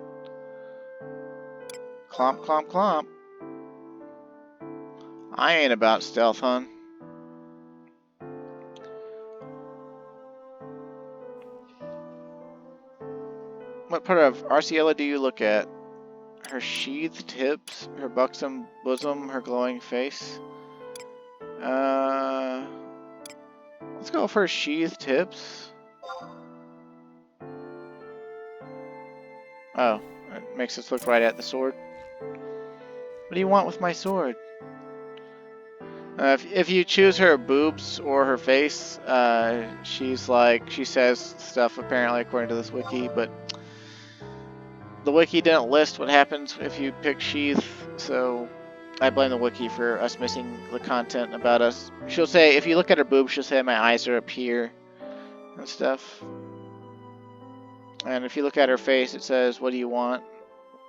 Speaker 1: Clomp, clomp, clomp. I ain't about stealth, hun. What part of Arciela do you look at? Her sheathed hips, her buxom bosom, her glowing face. Let's go for sheathed hips. Oh, it makes us look right at the sword. What do you want with my sword? If you choose her boobs or her face, she says stuff apparently according to this wiki, but the wiki didn't list what happens if you pick sheath, so I blame the wiki for us missing the content about us. She'll say, if you look at her boobs, she'll say my eyes are up here and stuff. And if you look at her face, it says, what do you want?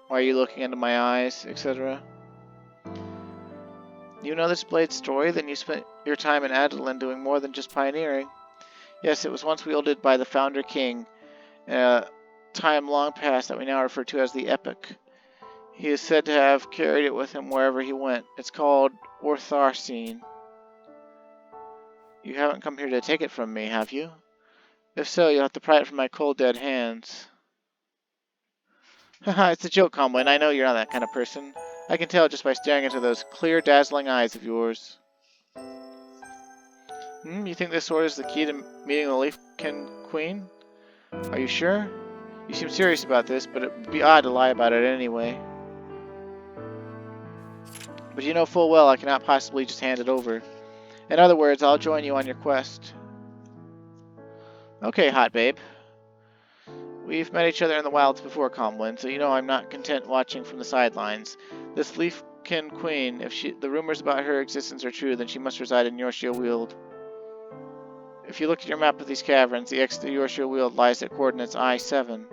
Speaker 1: Why are you looking into my eyes, etc. You know this blade's story? Then you spent your time in Adeline doing more than just pioneering. Yes, it was once wielded by the founder king, time long past that we now refer to as the Epic. He is said to have carried it with him wherever he went. It's called Ortharsine. You haven't come here to take it from me, have you? If so, you'll have to pry it from my cold, dead hands. Haha, it's a joke, Comwin. I know you're not that kind of person. I can tell just by staring into those clear, dazzling eyes of yours. You think this sword is the key to meeting the Leafkin Queen? Are you sure? You seem serious about this, but it would be odd to lie about it anyway. But you know full well I cannot possibly just hand it over. In other words, I'll join you on your quest. Okay, hot babe. We've met each other in the wilds before, Comlin, so you know I'm not content watching from the sidelines. This Leafkin Queen, if the rumors about her existence are true, then she must reside in Yorshire Weald. If you look at your map of these caverns, the exit to Yorshire Weald lies at coordinates I-7.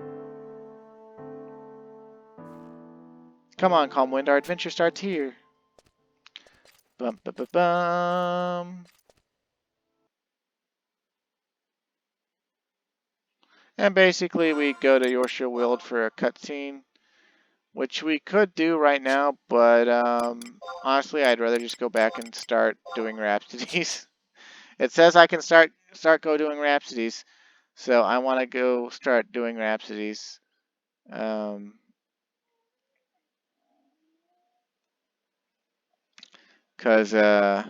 Speaker 1: Come on, Calmwind, our adventure starts here. Bum bum bum bum. And basically, we go to Yorkshire Wild for a cutscene, which we could do right now, but honestly, I'd rather just go back and start doing Rhapsodies. It says I can go doing Rhapsodies, so I want to go start doing Rhapsodies. Cause I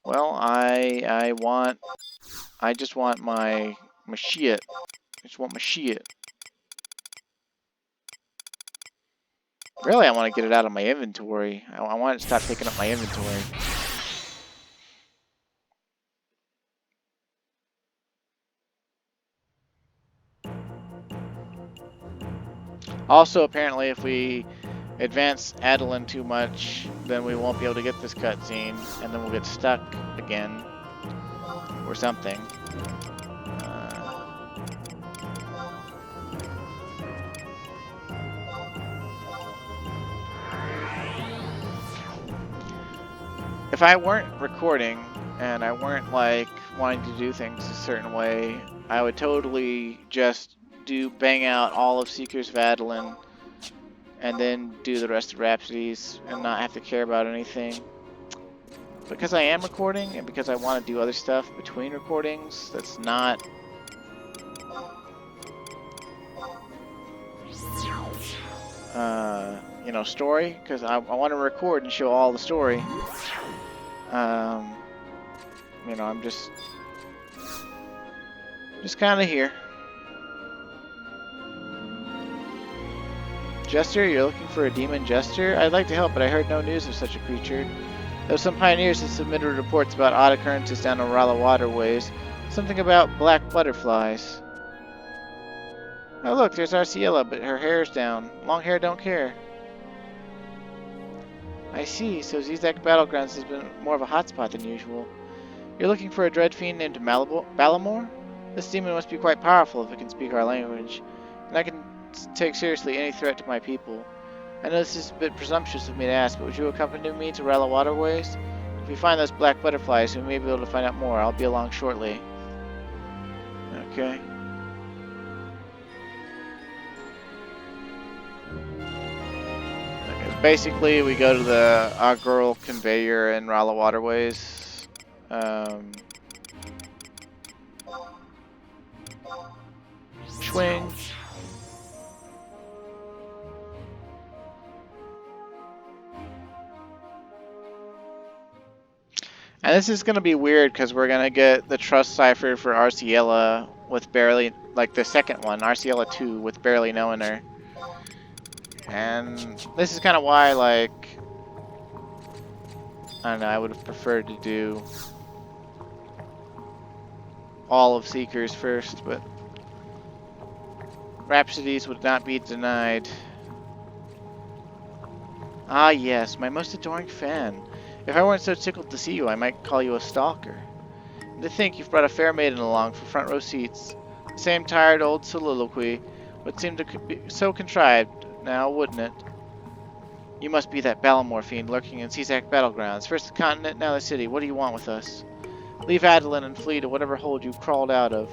Speaker 1: well, I just want my shit. I just want my shit. Really, I want to get it out of my inventory. I want it to stop taking up my inventory. Also, apparently, if we advance Adeline too much, then we won't be able to get this cutscene, and then we'll get stuck again, or something. If I weren't recording, and I weren't, like, wanting to do things a certain way, I would totally just bang out all of Seekers of Adeline, and then do the rest of Rhapsodies, and not have to care about anything. Because I am recording, and because I want to do other stuff between recordings, that's not... you know, story, because I want to record and show all the story. You know, I'm just kind of here. Jester, you're looking for a demon jester? I'd like to help, but I heard no news of such a creature. Though some pioneers have submitted reports about odd occurrences down Orala waterways. Something about black butterflies. Oh look, there's Arciela, but her hair's down. Long hair don't care. I see, so Zizek Battlegrounds has been more of a hotspot than usual. You're looking for a dread fiend named Balamor? This demon must be quite powerful if it can speak our language, and I can take seriously any threat to my people. I know this is a bit presumptuous of me to ask, but would you accompany me to Rala Waterways? If we find those black butterflies, we may be able to find out more. I'll be along shortly. Okay. Basically, we go to the Girl conveyor in Rala Waterways. Swing. And this is going to be weird because we're going to get the trust cipher for Arciela with barely, like the second one, Arciela 2, with barely knowing her. And this is kind of why, like, I don't know, I would have preferred to do all of Seekers first, but Rhapsodies would not be denied. Ah yes, my most adoring fan. If I weren't so tickled to see you, I might call you a stalker. And to think you've brought a fair maiden along for front row seats. The same tired old soliloquy would seem to be so contrived now, wouldn't it? You must be that Balamor fiend lurking in Zizek Battlegrounds. First the continent, now the city. What do you want with us? Leave Adeline and flee to whatever hole you crawled out of.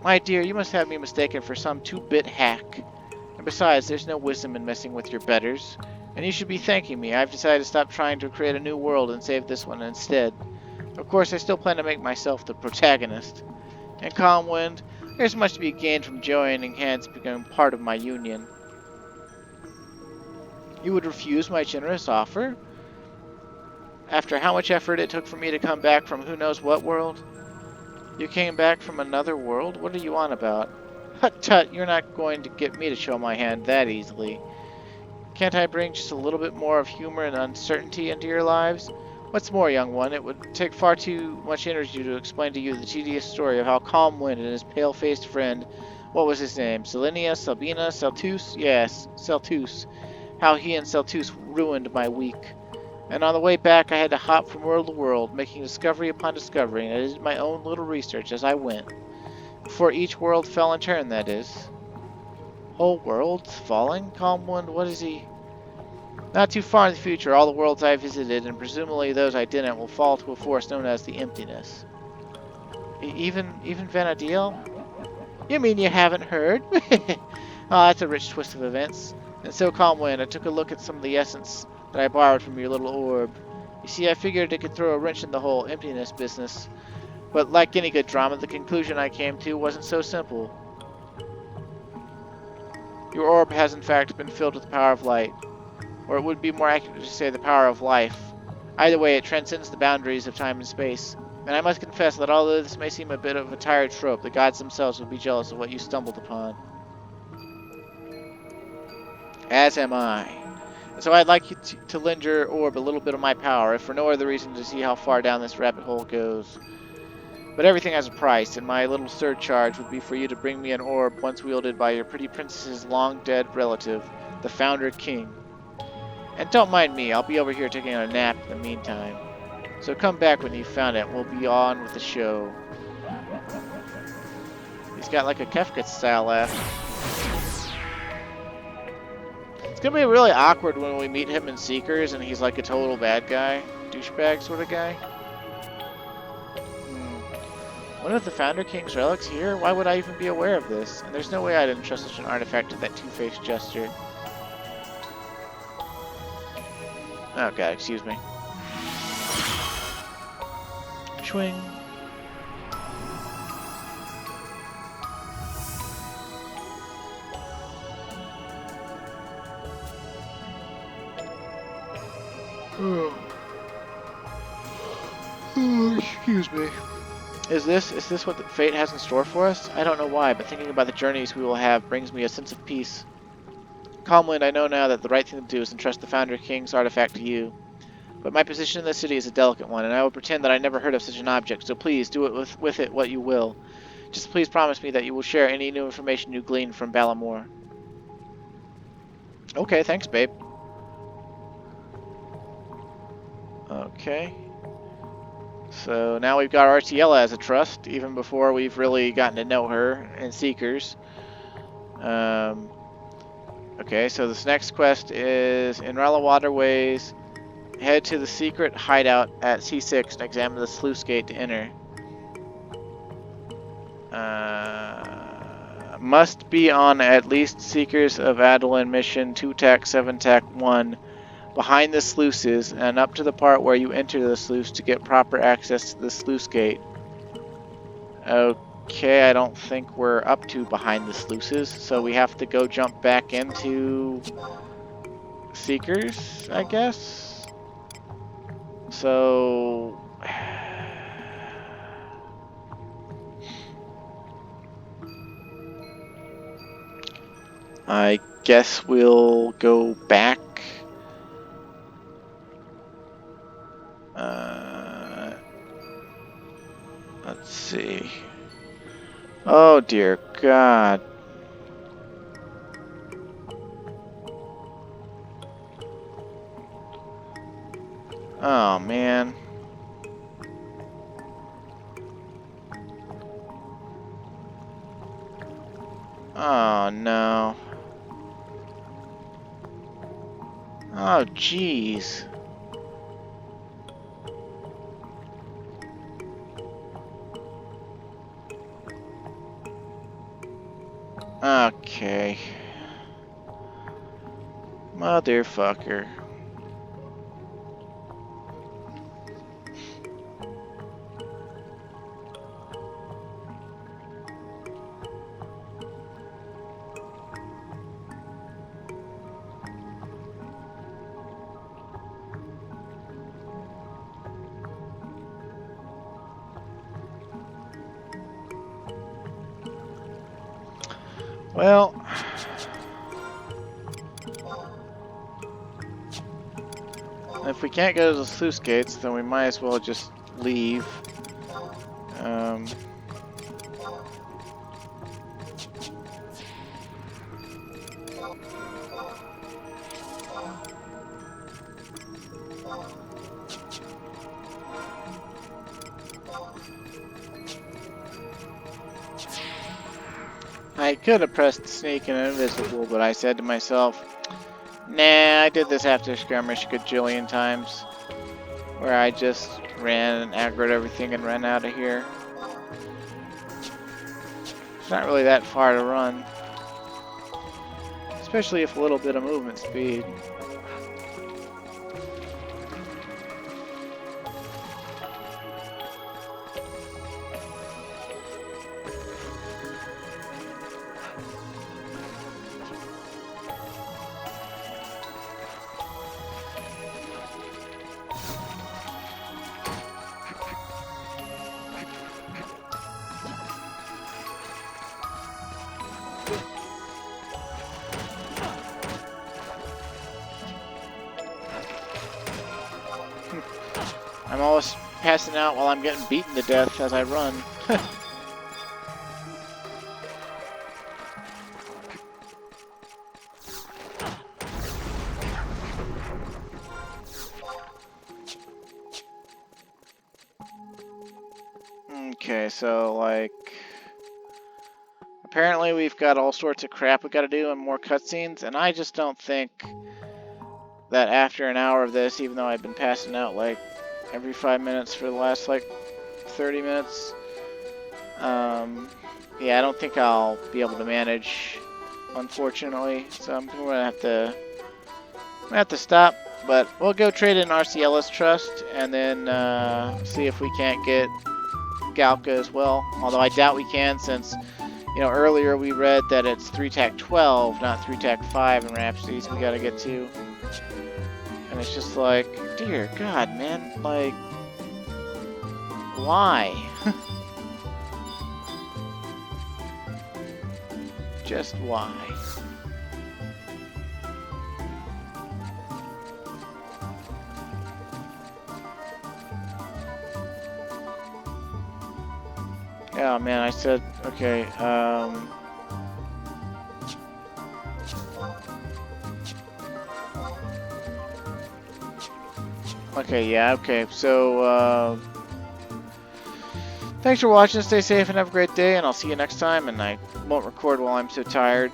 Speaker 1: My dear, you must have me mistaken for some two-bit hack. And besides, there's no wisdom in messing with your betters. And you should be thanking me. I've decided to stop trying to create a new world and save this one instead. Of course, I still plan to make myself the protagonist. In Calmwind, there's much to be gained from joining hands becoming part of my union. You would refuse my generous offer? After how much effort it took for me to come back from who knows what world? You came back from another world? What are you on about? Hut tut, you're not going to get me to show my hand that easily. Can't I bring just a little bit more of humor and uncertainty into your lives? What's more, young one, it would take far too much energy to explain to you the tedious story of how Calmwind and his pale-faced friend, what was his name, Selenia, Sabina, Celtus? Yes, Celtus. How he and Celtus ruined my week. And on the way back, I had to hop from world to world, making discovery upon discovery, and I did my own little research as I went. Before each world fell in turn, that is. Whole worlds falling? Calm Wind, what is he? Not too far in the future, all the worlds I visited, and presumably those I didn't, will fall to a force known as the Emptiness. Even Vana'diel? You mean you haven't heard? Oh, that's a rich twist of events. And so, Calmwind, I took a look at some of the essence that I borrowed from your little orb. You see, I figured it could throw a wrench in the whole emptiness business. But like any good drama, the conclusion I came to wasn't so simple. Your orb has in fact been filled with the power of light. Or it would be more accurate to say the power of life. Either way, it transcends the boundaries of time and space. And I must confess that although this may seem a bit of a tired trope, the gods themselves would be jealous of what you stumbled upon. As am I. And so I'd like you to lend your orb a little bit of my power, if for no other reason to see how far down this rabbit hole goes. But everything has a price, and my little surcharge would be for you to bring me an orb once wielded by your pretty princess's long-dead relative, the Founder King. And don't mind me, I'll be over here taking a nap in the meantime. So come back when you've found it, and we'll be on with the show. He's got like a Kefka-style laugh. It's gonna be really awkward when we meet him in Seekers and he's like a total bad guy, douchebag sort of guy. One of the Founder King's relics here? Why would I even be aware of this? And there's no way I'd entrust such an artifact to that two-faced gesture. Oh god, excuse me. Swing. Oh, excuse me. Is this what the fate has in store for us? I don't know why, but thinking about the journeys we will have brings me a sense of peace. Calmwind, I know now that the right thing to do is entrust the Founder King's artifact to you. But my position in the city is a delicate one, and I will pretend that I never heard of such an object, so please do it with it what you will. Just please promise me that you will share any new information you glean from Balamor. Okay, thanks, babe. Okay. So now we've got Artiella as a trust, even before we've really gotten to know her in Seekers. Okay, so this next quest is in Rala Waterways. Head to the secret hideout at C6 and examine the sluice gate to enter. Must be on at least Seekers of Adeline mission 2-TAC 7-TAC 1 behind the sluices and up to the part where you enter the sluice to get proper access to the sluice gate. Okay, I don't think we're up to behind the sluices, so we have to go jump back into Seekers, I guess? So I guess we'll go back. Let's see. Oh dear God. Oh man. Oh no. Oh jeez. Okay. Motherfucker. Well, if we can't go to the sluice gates, then we might as well just leave. I could have pressed sneak and invisible, but I said to myself, nah, I did this after skirmish a gajillion times. Where I just ran and aggroed everything and ran out of here. It's not really that far to run. Especially if a little bit of movement speed. I'm always passing out while I'm getting beaten to death as I run. Okay, so like... apparently we've got all sorts of crap we gotta do and more cutscenes, and I just don't think that after an hour of this, even though I've been passing out like every 5 minutes for the last like 30 minutes, yeah, I don't think I'll be able to manage, unfortunately. So I'm gonna have to stop. But we'll go trade in Arciella's trust and then see if we can't get Galka as well. Although I doubt we can, since earlier we read that it's 3-tac 12, not 3-tac 5 in Rhapsodies we gotta get to. And it's just like, dear God, man, like, why? Just why? Oh man, I said, okay, okay, yeah, okay, so, thanks for watching, stay safe and have a great day, and I'll see you next time, and I won't record while I'm so tired,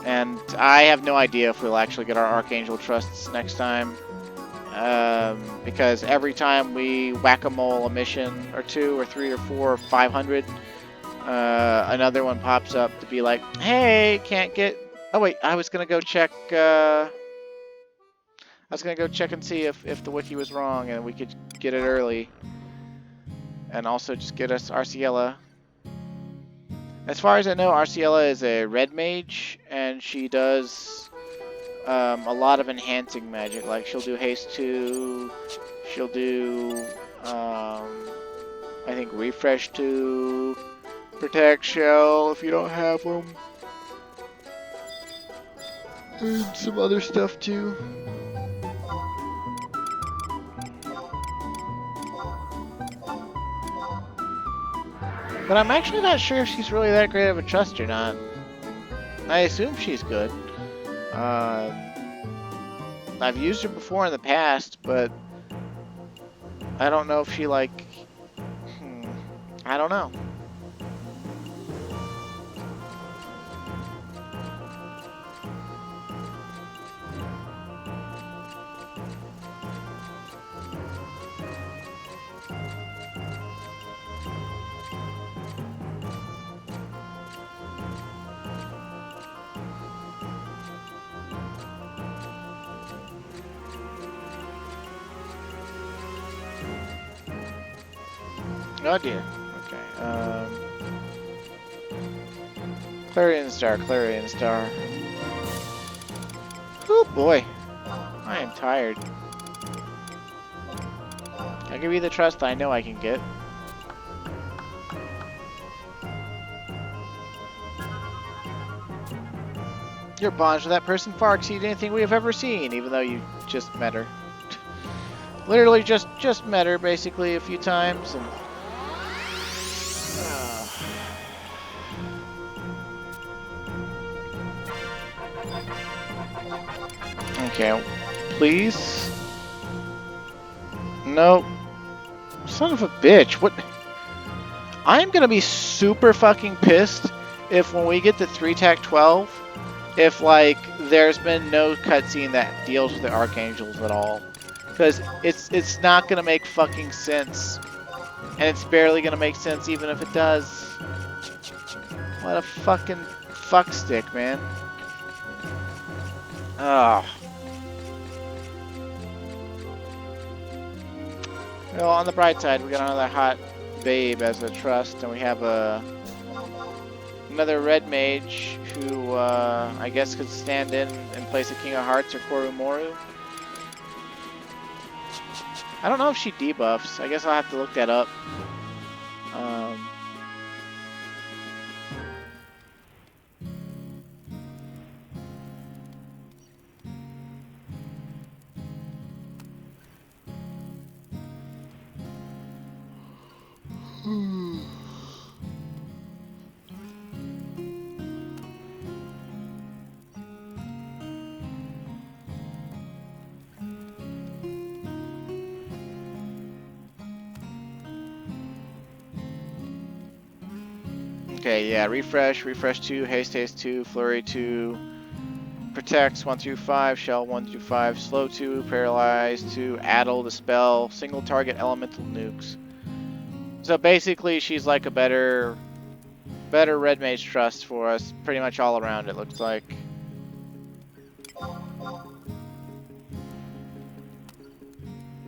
Speaker 1: and I have no idea if we'll actually get our Archangel Trusts next time, because every time we whack-a-mole a mission, or 2, or 3, or 4, or 500, another one pops up to be like, hey, can't get... Oh wait, I was gonna go check, and see if the wiki was wrong and we could get it early. And also just get us Arciella. As far as I know, Arciella is a red mage, and she does a lot of enhancing magic. Like, she'll do haste 2, she'll do, I think, refresh 2, protect shell if you don't have them, and some other stuff too. But I'm actually not sure if she's really that great of a trust or not. I assume she's good. I've used her before in the past, but I don't know if she, like... I don't know. Oh dear. Okay. Clarion Star, Clarion Star. Oh boy. I am tired. I'll give you the trust I know I can get. Your bonds with that person far exceed anything we have ever seen, even though you just met her. Literally just met her basically a few times, and okay, please. Nope. Son of a bitch. What? I'm gonna be super fucking pissed if when we get to 3-Tac-12, if like there's been no cutscene that deals with the Archangels at all. Because it's not gonna make fucking sense. And it's barely gonna make sense even if it does. What a fucking fuckstick, man. Ah. Well, on the bright side, we got another hot babe as a trust, and we have another red mage who I guess could stand in place of King of Hearts or Korumoru. I don't know if she debuffs. I guess I'll have to look that up. Okay, yeah, refresh 2, haste 2, flurry 2, protects 1 through 5, shell 1 through 5, slow 2, paralyze 2, addle, dispel, single target elemental nukes. So basically she's like a better red mage trust for us, pretty much all around it looks like.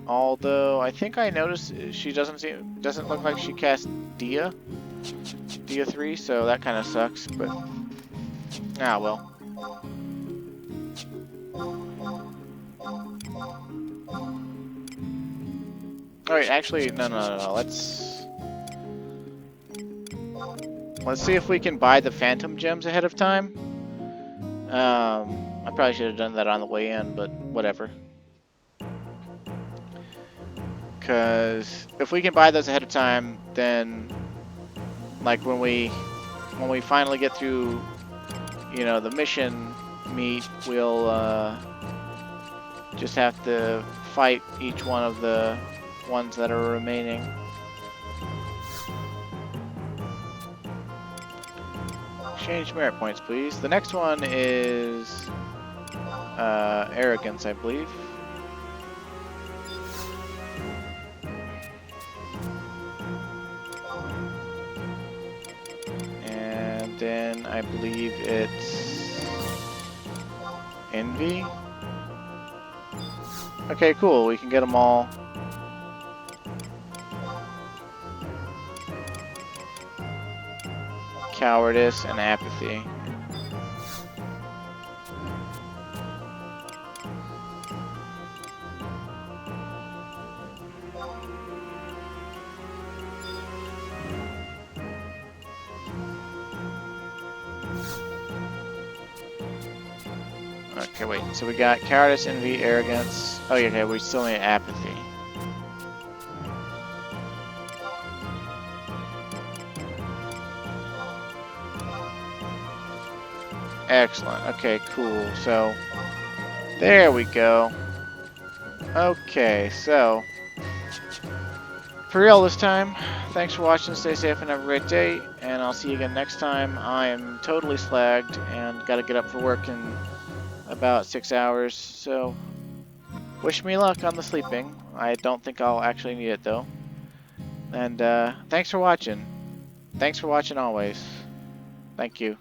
Speaker 1: Although I think I noticed she doesn't look like she cast Dia 3, so that kind of sucks, but well. Alright, actually, no. Let's see if we can buy the Phantom Gems ahead of time. I probably should have done that on the way in, but whatever. Because if we can buy those ahead of time, then like when we finally get through, you know, the mission meet, we'll just have to fight each one of the ones that are remaining. Exchange merit points, please. The next one is arrogance, I believe. And then I believe it's envy. Okay, cool. We can get them all. Cowardice and apathy. Okay, wait. So we got cowardice, envy, arrogance. Oh, yeah, okay. We still need apathy. Excellent. Okay, cool. So, there we go. Okay, so, for real this time, thanks for watching, stay safe and have a great day, and I'll see you again next time. I am totally slagged and gotta get up for work in about 6 hours, so wish me luck on the sleeping. I don't think I'll actually need it though. And thanks for watching. Thanks for watching always. Thank you.